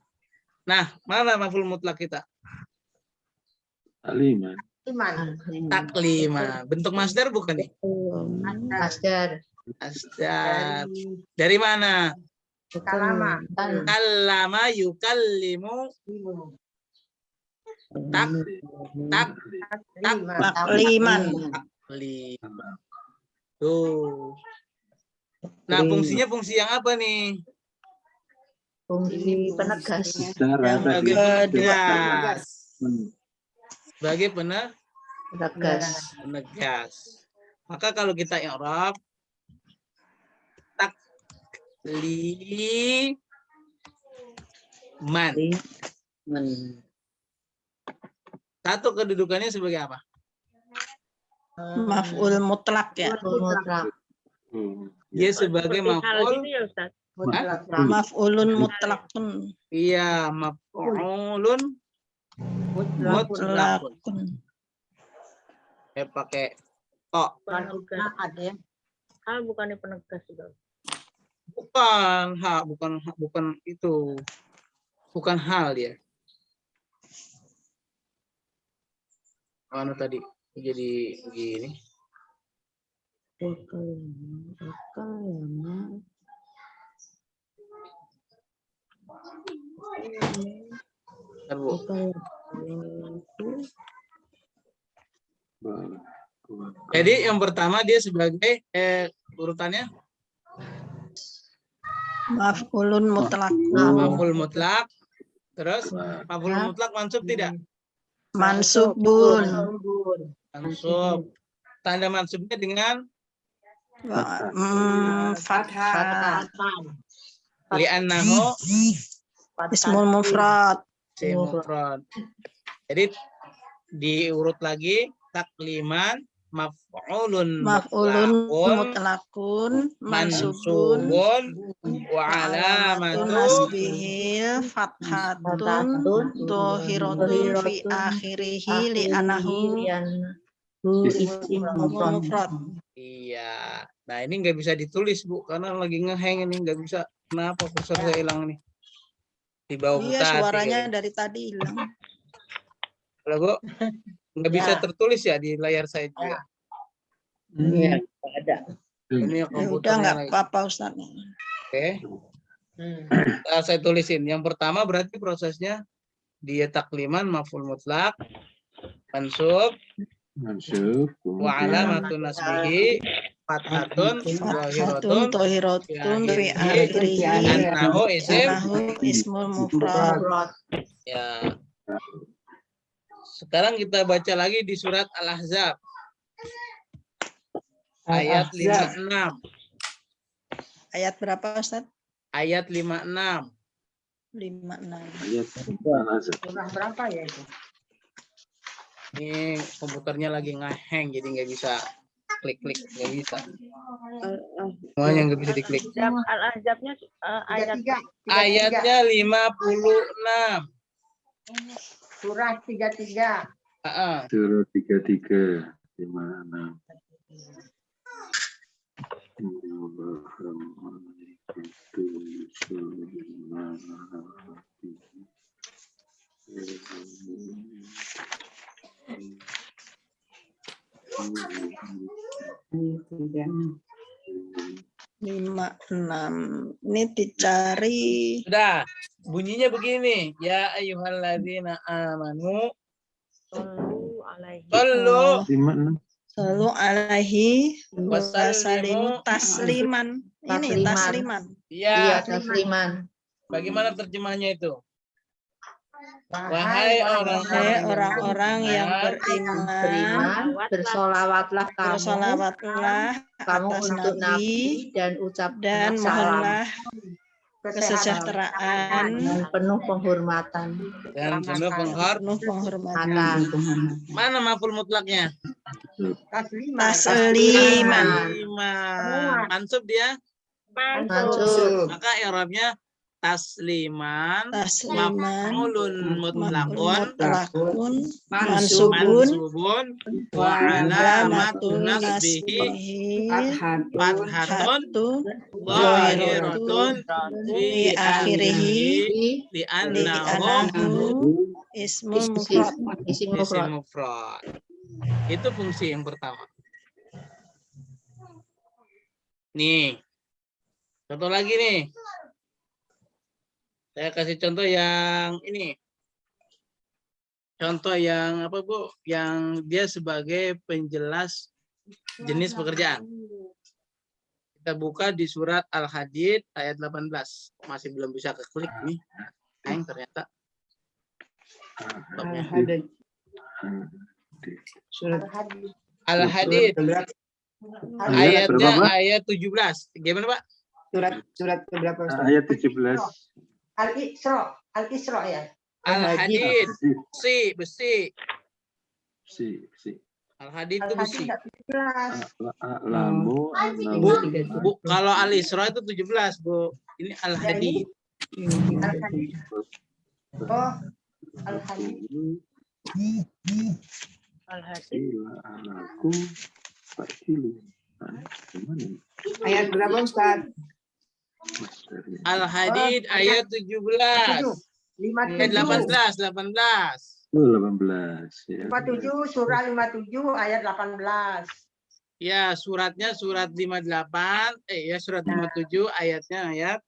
Nah, mana maf'ul mutlak kita? Aliman. Taklima. Bentuk masdar bukan nih? Masdar. Masdar. Dari mana? Kallama yukallimu Takliman. taklima. Tuh. Nah, fungsinya fungsi yang apa nih? Fungsi penegas. Secara Sebagai tadi. penegas. Hmm. Sebagai Penegas. penegas. Maka kalau kita i'rab takliman. Satu kedudukannya sebagai apa? Maf'ul mutlak ya. Mutlak. Dia sebagai maf'ul. Maf'ulun mutlakun. Iya, maf'ulun mutlakun. Saya pakai to. Ada ya. Bukannya penegas juga. Bukan itu. Bukan hal ya. Mana tadi jadi begini. Bentar, Bu. Jadi yang pertama dia sebagai urutannya Maf'ulun mutlakun. maf'ul mutlak. Terus maf'ul mutlak mansub tidak? Mansubun. Mansub. Tanda mansubnya dengan Fathah. li'annahu Ismul mufrad. mufrad. Jadi diurut lagi takliman maf'ulun Maf'ulun mutlakun mutlakun. Mansubun. mansubun wa Alamatun alamatu nasbihil fathatun dohiratun fi akhirihi li'anahu mufrad. iya. Nah, ini nggak bisa ditulis, Bu, karena lagi ngehang ini nggak bisa. Kenapa kursor saya hilang nih? Di bawah Iya, Butati suaranya kayaknya. dari tadi hilang. Kalau Bu, nggak bisa tertulis ya di layar saya juga. Iya, ada. Ini Ya udah komputernya nggak lagi. apa-apa Ustaz. Oke. Nah, saya tulisin. Yang pertama berarti prosesnya dia takliman maf'ul mutlak mansub Mansub. wa alamatun nasbihi Fathatun, Fathatun zahiratun, tohiratun fi fi akhirih annahu isim. anahu ismul mufrad. Mufrad. Ya. Sekarang kita baca lagi di surat Al-Ahzab. Ayat Al-Ahzab. 56. Ayat berapa Ustaz? Ayat 56. 56. Ayat Al-Ahzab. Surah berapa ya itu? Ini komputernya lagi ngehang jadi nggak bisa klik-klik, nggak bisa. Semuanya nggak bisa diklik. Al-Ahzabnya ayat Ayatnya 56. Surah 33. Surah 33. 56. Lima enam. Ini dicari. Sudah. Bunyinya begini. Ya ayyuhalladzina amanu. Sallu alaihi. Sallu. 56. Sallu alaihi Wasallimu wasalimu tasliman. Ini tasliman. Iya, Ya. tasliman. Bagaimana terjemahnya itu? Wahai Orang-orang yang beriman, Bersolawatlah kamu bersolawatlah kamu atas untuk Nabi dan ucap dan salam mohonlah kesejahteraan dan penuh penghormatan. Dan penuh penuh penghormatan. Mana maf'ul mutlaknya? Tasliman. Tasliman. Mansub dia. Mansub. Maka i'rabnya tasliman. Tasliman. Maf'ulun mutlaqun. Mutlakun. Mansubun. Mansubun. Wa alamatun nasbihi. Fathatun. Hatun. Zahiratun. Fi akhirihi. Li'annahu Ismul mufrad. Isim isim mufrad. mufrad. Itu fungsi yang pertama. Nih. Contoh lagi nih. Saya kasih contoh yang ini. Contoh yang apa, Bu? Yang dia sebagai penjelas jenis pekerjaan. Kita buka di surat Al-Hadid ayat 18. Masih belum bisa keklik nih. Ternyata. Al-Hadid. Surat Al-Hadid ayatnya ayat 17. Gimana, Pak? surat berapa Ustaz? Ayat 17. Al-Isra ya. Al-Hadid besi. Si. Al-Hadid itu besi. Lamu. Bu, kalau Al-Isra itu 17, Bu. Ini Al-Hadid. Oh, Al-Hadid. Aku Pak Kilo. Ayat berapa Ustaz? Al-Hadid ayat 17. 18. 18. Ya. 57 surah 57 ayat 18. Ya, suratnya surat 58. Surat 57 ayatnya ayat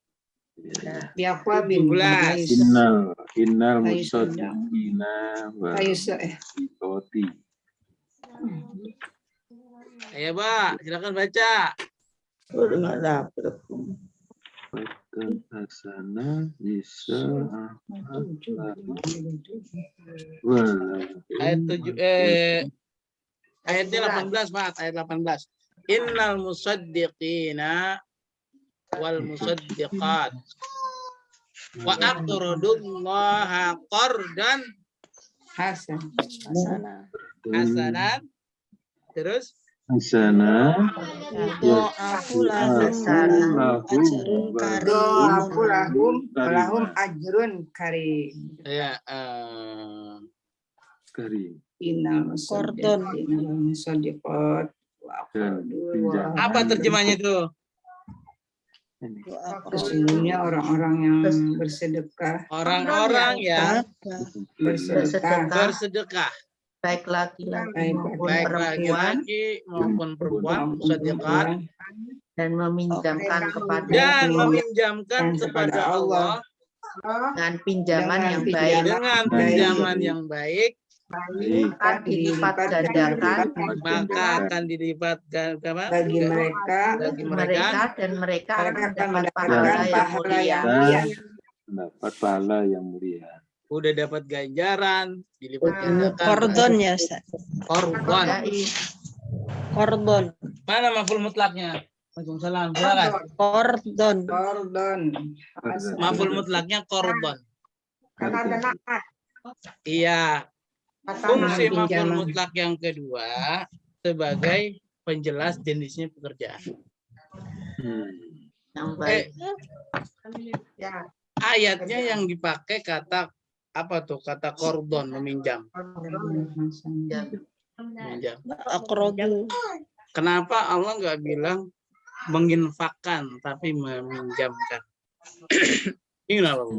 Biaqwa bin 17. Innal musaddiqina wa musaddiqati. Ayo, Pak, silakan baca. Hasana bisa Ayat 7 ayatnya 18, Pak, ayat 18. Innal musaddiqina wal musaddiqat wa aqradullaha qardan hasanan. Terus Hasana Do'afu lahum ajrun karim. ya karim. Innal Kordon. musaddiqat apa terjemahnya itu? Sesungguhnya orang-orang yang bersedekah, Orang-orang yang bersedekah, Baik laki-laki maupun perempuan, musaddiqat, dan meminjamkan kepada Allah dengan pinjaman yang baik. dengan pinjaman yang baik Akan dilipat gandakan maka akan dilipat gandakan bagi mereka bagi mereka dan mereka akan akan mendapat mendapatkan pahala yang mulia. dan mendapat pahala yang mulia. udah dapat ganjaran dilipat gandakan. Kordon ya, Ustaz. Korban. Baik. Kordon. Mana maf'ul mutlaknya? Waalaikumsalam. Silakan. Kordon. kordon. Maf'ul mutlaknya korban. Karena ada naat. Iya. Kata Fungsi naat. maf'ul mutlak yang kedua sebagai penjelas jenisnya pekerjaan. Yang baik. Ya. Ayatnya yang dipakai kata apa tuh? Kata kordon, meminjam. Meminjam. Akrodu. Kenapa Allah nggak bilang menginfakkan tapi meminjamkan? Ini kenapa, Bu?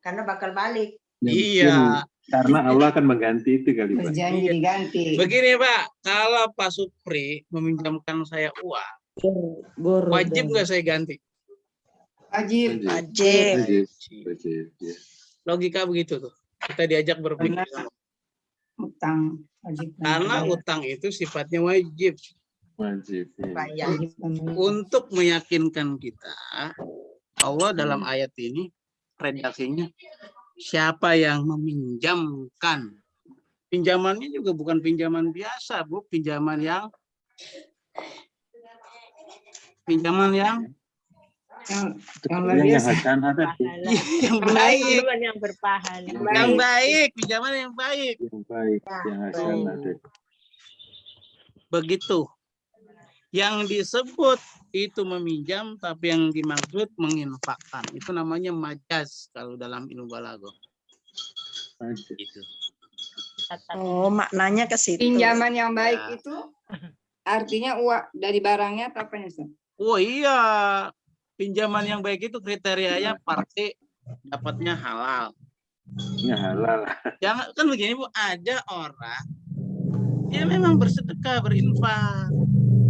Karena bakal balik. Iya. Karena Allah akan mengganti itu kali Pak. Berjanji diganti. Begini Pak, kalau Pak Supri meminjamkan saya uang, wajib nggak saya ganti? Wajib. Wajib. Wajib, ya. Logika begitu tuh. Kita diajak berpikir. Utang. Wajib. Karena utang itu sifatnya wajib. Wajib. Ya. Bayar. Untuk meyakinkan kita, Allah dalam ayat ini redaksinya siapa yang meminjamkan. Pinjamannya juga bukan pinjaman biasa, Bu, pinjaman yang Yang luar biasa. yang baik, yang berpahala. yang baik, pinjaman yang baik. Yang baik, yang hasanah. Begitu. Yang disebut itu meminjam, tapi yang dimaksud menginfakkan. Itu namanya majaz kalau dalam ilmu balaghah. Gitu. Oh, maknanya ke situ. Pinjaman yang baik Ya. itu artinya uang dari barangnya atau apanya, Ustaz? Oh iya, pinjaman yang baik itu kriterianya pasti dapatnya halal. Ya halal. Jangan kan begini Bu, ada orang dia memang bersedekah, berinfak,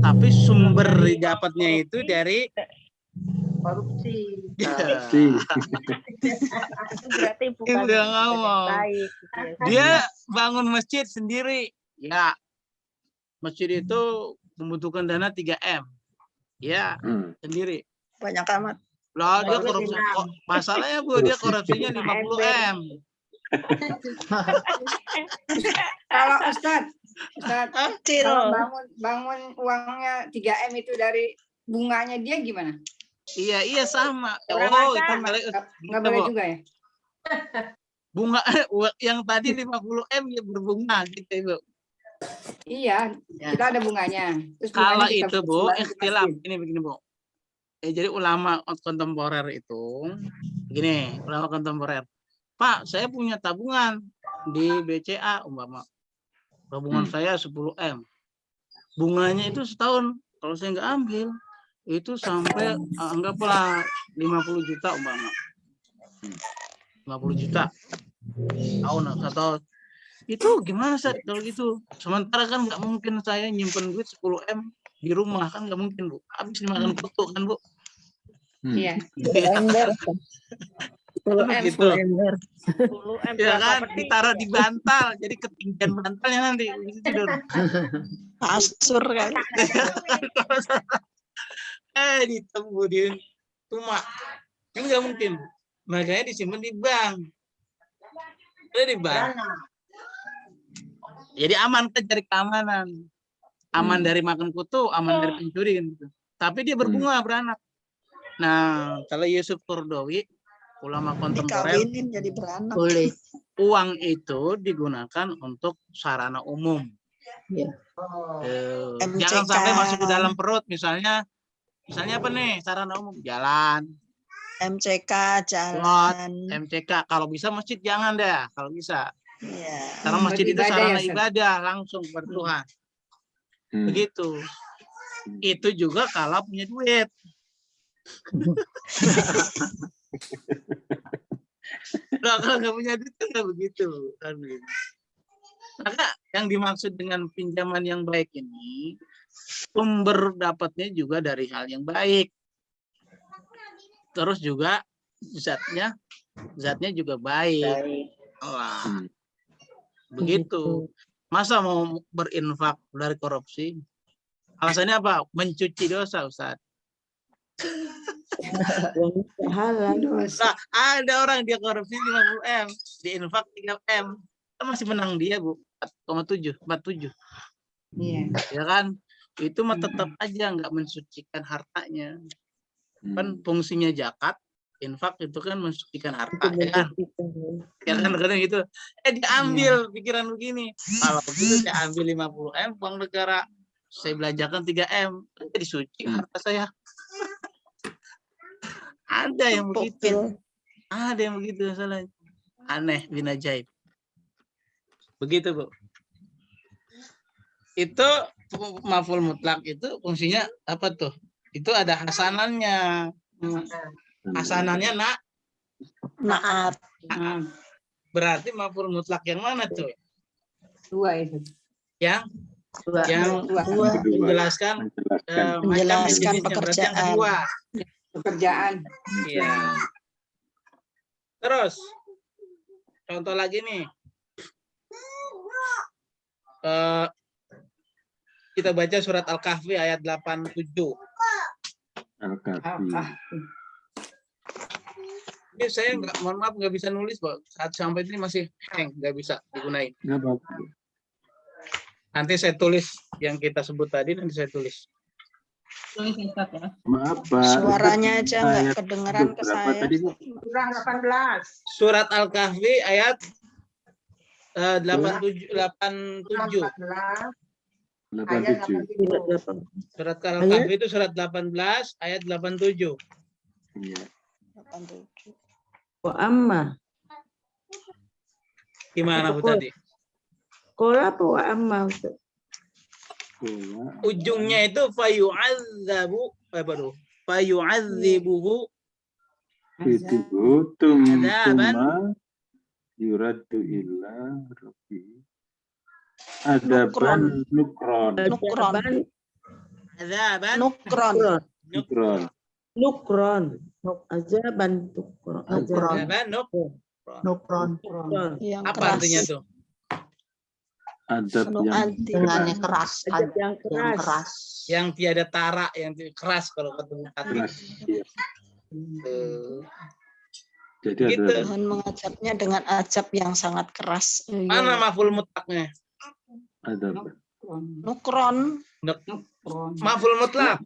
tapi sumber dapatnya itu dari Korupsi. Sih. Itu berarti bukan Dia ngomong. baik. Gitu ya. Dia bangun masjid sendiri. Ya, masjid itu membutuhkan dana 3M. Ya, sendiri. Banyak amat. Lah dia korupsi. Masalahnya Bu, dia korupsinya 50M. Kalau Ustaz, Kecil. kalau bangun uangnya 3M itu dari bunganya dia gimana? Iya sama. Orang Oh, aja. itu Nggak boleh juga ya? bunga yang tadi 50M ya berbunga gitu, Bu. Iya, Ya. kita ada bunganya. Terus Kalau bunganya kita itu Bu, sumbang ke ikhtilaf masjid. ini begini Bu. Jadi ulama kontemporer itu begini, ulama kontemporer. Pak, saya punya tabungan di BCA umpama. Tabungan saya 10M. Bunganya itu setahun. Kalau saya nggak ambil, itu sampai anggaplah 50 juta umpama. 50 juta. Tahun atau itu gimana Sat kalau gitu? Sementara kan nggak mungkin saya nyimpen duit 10M di rumah, kan nggak mungkin Bu. Habis dimakan kutu kan Bu. Iya. Ember. 10M, Gitu. 10 10M Ya kan, berapa ditaruh di bantal, jadi ketinggian bantalnya nanti bisa tidur. kasur kan. Ditungguin cuma kan nggak mungkin. Makanya disimpan di bank. Ada di bank. Jadi aman kan, cari keamanan. Aman dari makan kutu, aman dari pencuri kan gitu. Tapi dia berbunga, beranak. Nah, kalau Yusuf Qaradawi, ulama kontemporer, Dikawinin jadi beranak. Boleh. uang itu digunakan untuk sarana umum. Iya. Jangan MCK. sampai masuk ke dalam perut, misalnya apa nih sarana umum? Jalan, MCK, jalan. MCK. Kalau bisa masjid jangan deh, kalau bisa. Iya. Karena masjid itu Beribadah sarana ya, Ustaz? ibadah langsung kepada Tuhan. Begitu. Itu juga kalau punya duit. Nah, kalau nggak punya duit kan nggak begitu. Kan begitu. Maka yang dimaksud dengan pinjaman yang baik ini, sumber dapatnya juga dari hal yang baik. Terus juga zatnya juga baik. Allah. Begitu. Masa mau berinfak dari korupsi? Alasannya apa? Mencuci dosa, Ustaz. Halal. Nah, ada orang dia korupsi 50M, diinfak 3M. Kan masih menang dia, Bu. 4,7, 47. Iya. Ya kan? Itu mah tetap aja nggak mensucikan hartanya. Kan fungsinya zakat, infak itu kan mensucikan harta, ya kan? Ya kan kadang gitu. Diambil pikiran begini. Kalau begitu saya ambil 50M uang negara, saya belanjakan 3M, jadi suci harta saya. Ada yang begitu. Ada yang begitu masalahnya. Aneh bin ajaib. Begitu, Bu. Itu maf'ul mutlak itu fungsinya apa tuh? Itu ada hasanannya. Hasanannya Naat. Berarti maf'ul mutlak yang mana tuh? 2 itu. Yang Dua. menjelaskan Menjelaskan macam jenisnya. Berarti yang pekerjaan. kedua. Pekerjaan. Iya. Terus contoh lagi nih. Kita baca surat Al-Kahfi ayat 87. Al-Kahfi. Ini saya mohon maaf nggak bisa nulis, Pak. Saat sampai ini masih hang, nggak bisa digunain. Nggak apa-apa. Nanti saya tulis yang kita sebut tadi, nanti saya tulis. Tulis Ustaz ya. Maaf, Pak. Suaranya aja nggak Ayat kedengeran ke berapa saya. tadi, Bu? Surah 18. Surat Al-Kahfi ayat 87. 87. Surat Al-Kahfi itu surat 18 ayat 87. Iya. 87. Wa amma. Gimana Bu tadi? Kola apa wa amma? Ustaz? Ujungnya itu fayu'adzabu apa tuh? Fayu'adzibuhu Itu tuma yuraddu illa rabbi. Adaban nukron. Nukron. adzaban Nukron. Nukron. Nukron. Azaban nukron. adzaban Nukron. Yang apa keras. artinya tuh? Adab Penuh yang anti. Dengannya keras. Adab yang keras. Yang tiada tara, yang keras kalau ketemu hati. keras. Iya. Jadi Gitu. ada Tuhan mengajarnya dengan azab yang sangat keras. Mana maf'ul mutlaknya? adab. Nukron. Maf'ul mutlak.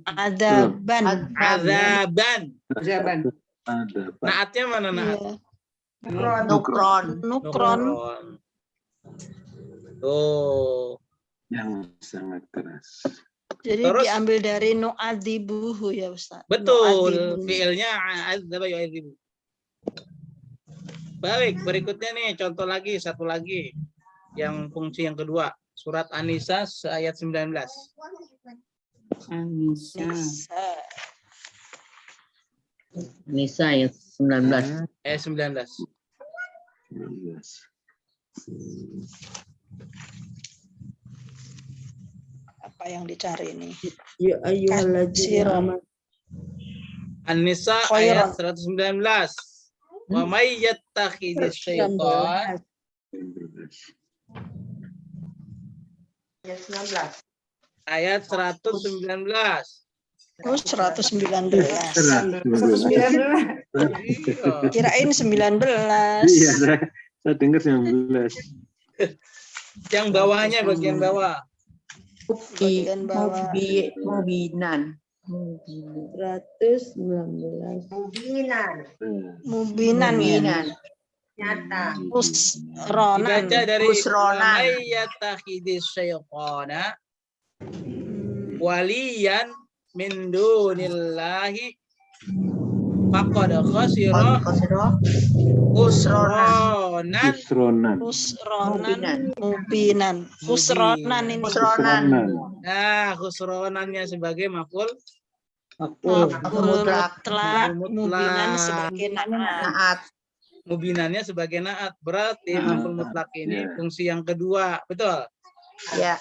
Adaban. Adzaban. Jaban. Adab. Naatnya mana naat? Iya. Nukron. Nukron. Oh. Yang sangat keras. Jadi Terus? diambil dari nu'adzibuhu ya Ustaz. Betul. Nu'adzibuhu. Fi'ilnya adzaba yu'adzibu. Baik, berikutnya nih contoh lagi, satu lagi. Yang fungsi yang kedua, surat An-Nisa ayat 19. Anissa. Nisa ayat 19. Ayat 19. Yes. Apa yang dicari ini? Ya ayyuhalladzina amanu. An-Nisa ayat 119. Wa may yattakhidis syaitan ayat 119. Oh, 119. Iya. Kirain 19. Iya, saya dengar 19. Yang bawahnya bagian bawah. Bagian bawah. Mubinan. 119. Mubinan ya. Nyata. Usronan. Dibaca dari Husronan. ayyattakhidis syaitana waliyan min dunillahi faqad khasira khusranan Usronan. Usronan. Mubinan. Usronan ini. Usronan. nah khusronannya sebagai maf'ul Mutlak. Mutlak. Mubinan sebagai naat. Naat. mubinannya sebagai naat, berarti maf'ul mutlak ini fungsi yang kedua, betul? Ya.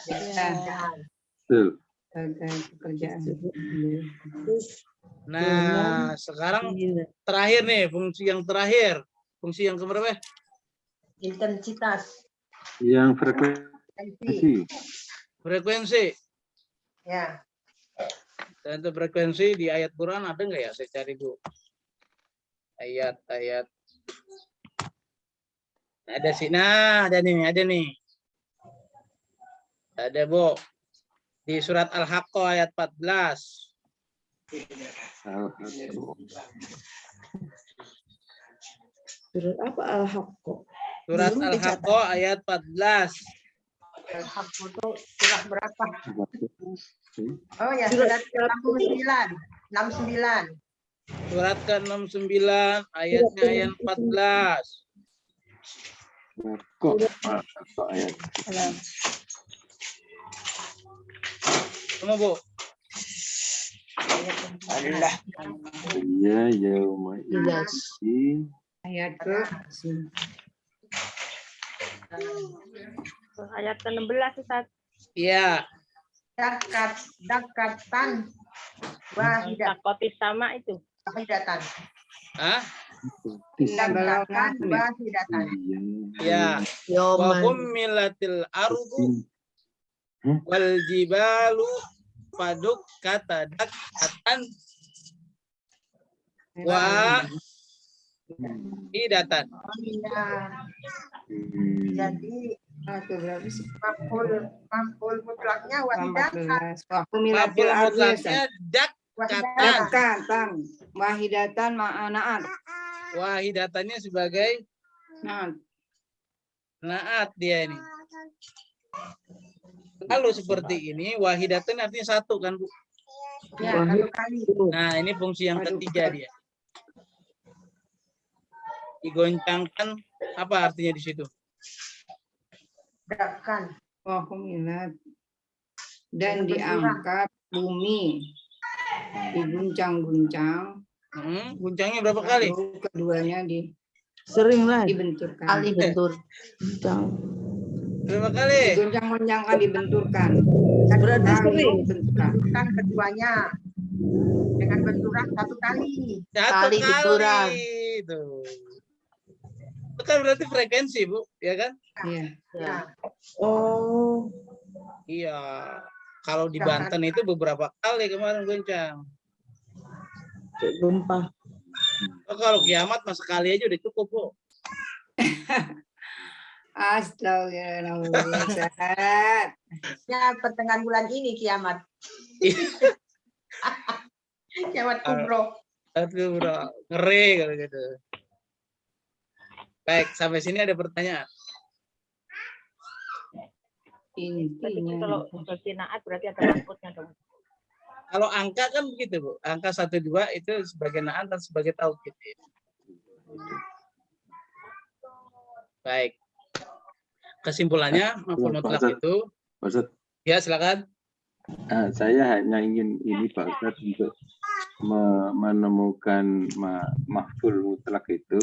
Betul. Pekerjaan. Nah, sekarang terakhir nih, fungsi yang terakhir. Fungsi yang keberapa? Intensitas. Yang frekuensi. Frekuensi. Ya. Dan untuk frekuensi di ayat Quran ada nggak ya? Saya cari dulu. Ayat-ayat. Ada sih. Nah, ada nih. Ada, Bu. Di surat Al-Haqqah ayat 14. Surat apa Al-Haqqah? Surat Belum dicatat. Al-Haqqah ayat 14. Al-Haqqah itu surat berapa? Oh ya, Surat surat 69. Surat ke-69 ayatnya ayat 14. Kok ayat? Semua, Bu. Allah. Ya, yauma idzin. Ayat ke Ayat ke-16 Ustaz. Iya. Dakatan. Wahidah. Takotis sama itu. Wahidatan. Hah? Dakatan. Wahidatan. Ya. Wa hummilatil ardu wal jibalu fadukkata dakkatan wa idatan. Jadi itu berapa sih? maf'ul mutlaknya wahidatan. 14. Waktu milatil Maf'ul ardi. mutlaknya dakkatan. Dakatan. Wahidatan ma'anaat. Wahidatannya sebagai Nah, naat dia ini. Kalau seperti ini wahidatan artinya satu kan, Bu? Ya, satu kali. Nah, ini fungsi yang ketiga dia. Digoncangkan, apa artinya di situ? Dakkan. wahumilat. Dan diangkat bumi. Diguncang-guncang. Guncangnya berapa kali? Lalu keduanya Sering lah. dibenturkan. Berapa kali? Diguncang-guncangkan, dibenturkan. Berarti sering. Dibenturkan. Kan keduanya dengan benturan satu kali. Satu kali. Tuh. Itu kan berarti frekuensi, Bu, ya kan? Iya. Ya. Oh, Iya. Kalau di Banten itu beberapa kali kemarin goncang. kayak gempa. Oh, kalau kiamat mas sekali aja udah cukup, Bu. Astagfirullah. Ya, pertengahan bulan ini kiamat. Kiamat kubro. Aduh, bro. Ngeri kalau gitu. Baik, sampai sini ada pertanyaan. Berarti Intinya. kalau seperti naat berarti ada takutnya dong. Kalau angka kan begitu, Bu. Angka 1, 2 itu sebagai naat dan sebagai taukid. Baik. Kesimpulannya, maf'ul mutlak itu. Pak Ustadz, Ya, silakan. saya hanya ingin ini Pak Ustadz untuk menemukan maf'ul mutlak itu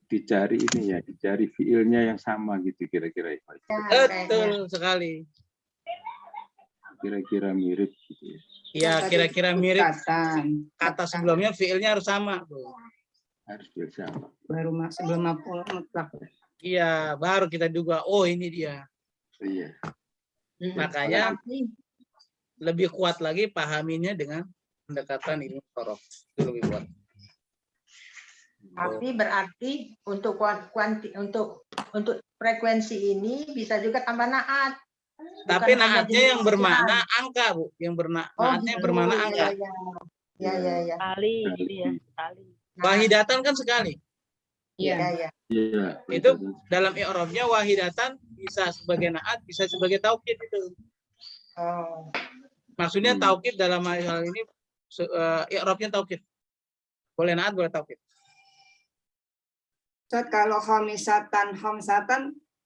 dicari ini ya, dicari fiilnya yang sama gitu kira-kira ya Pak. Betul sekali. Kira-kira mirip gitu ya. Ya, kira-kira mirip. Kata Kata sebelumnya fiilnya harus sama, Bu. Harus bersama. baru sebelum maf'ul mutlak. Iya, baru kita duga, oh ini dia. Iya. Makanya lebih kuat lagi pahaminya dengan pendekatan ilmu sorof. Itu lebih kuat. Tapi berarti untuk untuk frekuensi ini bisa juga tambah naat. Tapi Bukan hanya naatnya jenis yang bermakna ukuran. angka, Bu. Yang Oh, naatnya gitu. bermakna Ya, angka. ya. Sekali gitu ya, sekali. Wahidatan kan sekali. Iya. Iya. Itu dalam i'rabnya wahidatan bisa sebagai naat, bisa sebagai taukid itu. Oh. Maksudnya taukid dalam hal ini i'rabnya taukid. Boleh naat, boleh taukid. Ustaz, kalau khomisatan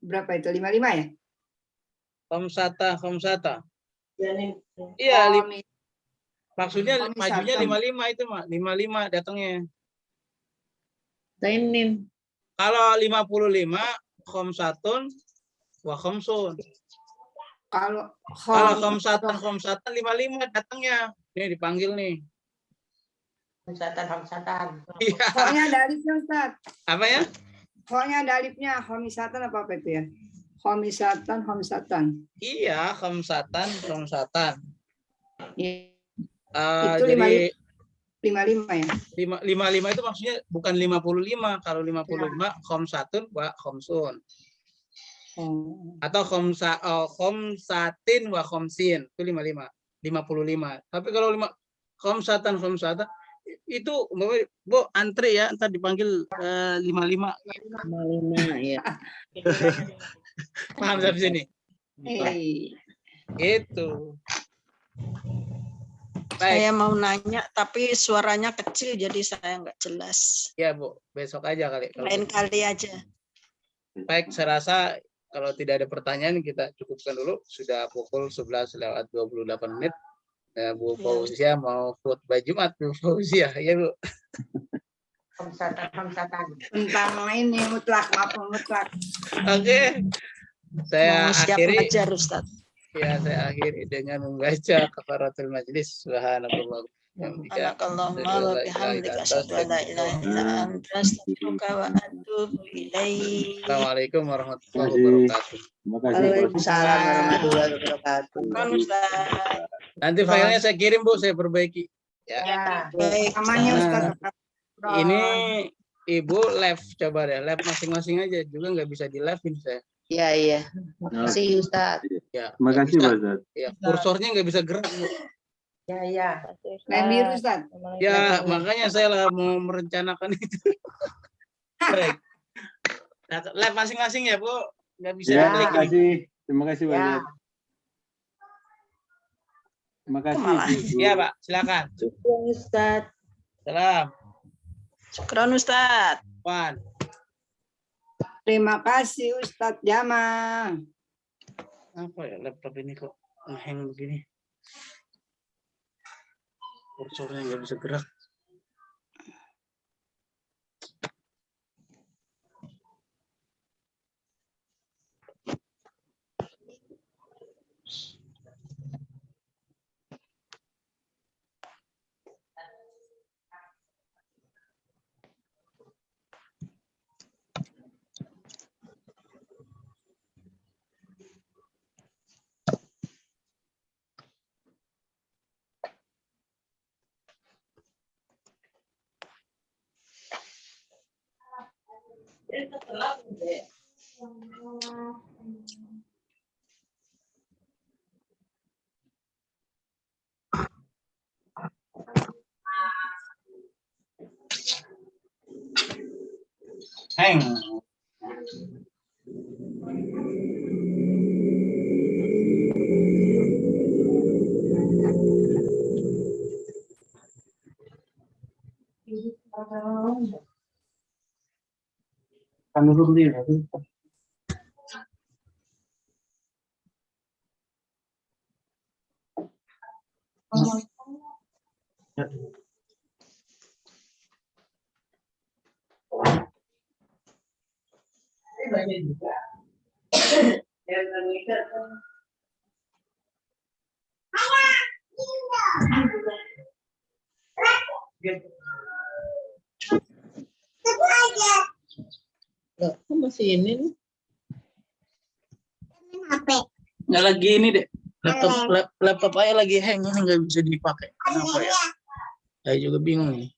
berapa itu? 55 ya? Khamsata. Iya, maksudnya Khomisatan. majunya 55 itu, Mak. 55 datangnya. Tainin. Kalau 55 khamsatun wa khamsun. Kalau Khamsatan 55 datangnya. Ini dipanggil nih. Hamsatan. Iya. Pokoknya ada alifnya Ustaz. Apa ya? Ho-nya ada alifnya, khomisatan apa itu ya? Khomisatan. Iya, khamsatan. Iya. Eh, Itu jadi 55 ya? 55 itu maksudnya bukan 55. Kalau 55 khamsatun wa khamsun. Oh. Atau khamsatin wa khamsin itu 55. Tapi kalau khamsatan itu Bu antri ya, ntar dipanggil 55. 55 ya. Paham sampai sini? Itu. Saya Baik, mau nanya, tapi suaranya kecil, jadi saya nggak jelas. ya Bu, besok aja kali. Kalau Lain gitu. kali aja. Baik, saya rasa kalau tidak ada pertanyaan kita cukupkan dulu. Sudah pukul 11:28. Bu Fauzia mau khutbah Jumat, Bu Fauzia, ya Bu. Khamsatan. Tentang ini mutlak. Oke, saya Mau siap akhiri. ngajar, Ustaz. Ya, saya akhiri dengan membaca kafaratul majlis. Subhanallah. Subhanakallahumma wa bihamdika asyhadu an la ilaha illa anta astaghfiruka wa atubu ilaik. Assalamualaikum warahmatullahi wabarakatuh. Terima kasih. Waalaikumsalam warahmatullahi wabarakatuh. Kan Ustaz. Nanti filenya saya kirim Bu, saya perbaiki. Ya. Ya. Baik. Namanya Ustaz. Ini Ibu live, coba deh live masing-masing aja, juga nggak bisa di live ini saya. Iya. Makasih Ustaz. Ya, Terima nggak kasih bisa. Pak Ustaz. Ya, kursornya nggak bisa gerak Bu. Ya. Lain biru Ustaz. Ya, makanya saya lah mau merencanakan itu. Baik. Nah, live masing-masing ya Bu, nggak bisa Ya, klik terima ini. kasih. Terima kasih Pak Ya. Ustaz. Terima kasih. Malah. Bu. Ya Pak, silakan. Syukur Ustaz. Salam. Syukran Ustaz. Wan. Terima kasih Ustaz Jamal. Apa ya laptop ini kok ngehang begini? Kursornya nggak bisa gerak. Hang. Kan dulu dia. Kok masih ini nih? Nggak lagi ini deh. Laptop ayah lagi hang ini nggak bisa dipakai. Kenapa ya? Saya juga bingung nih.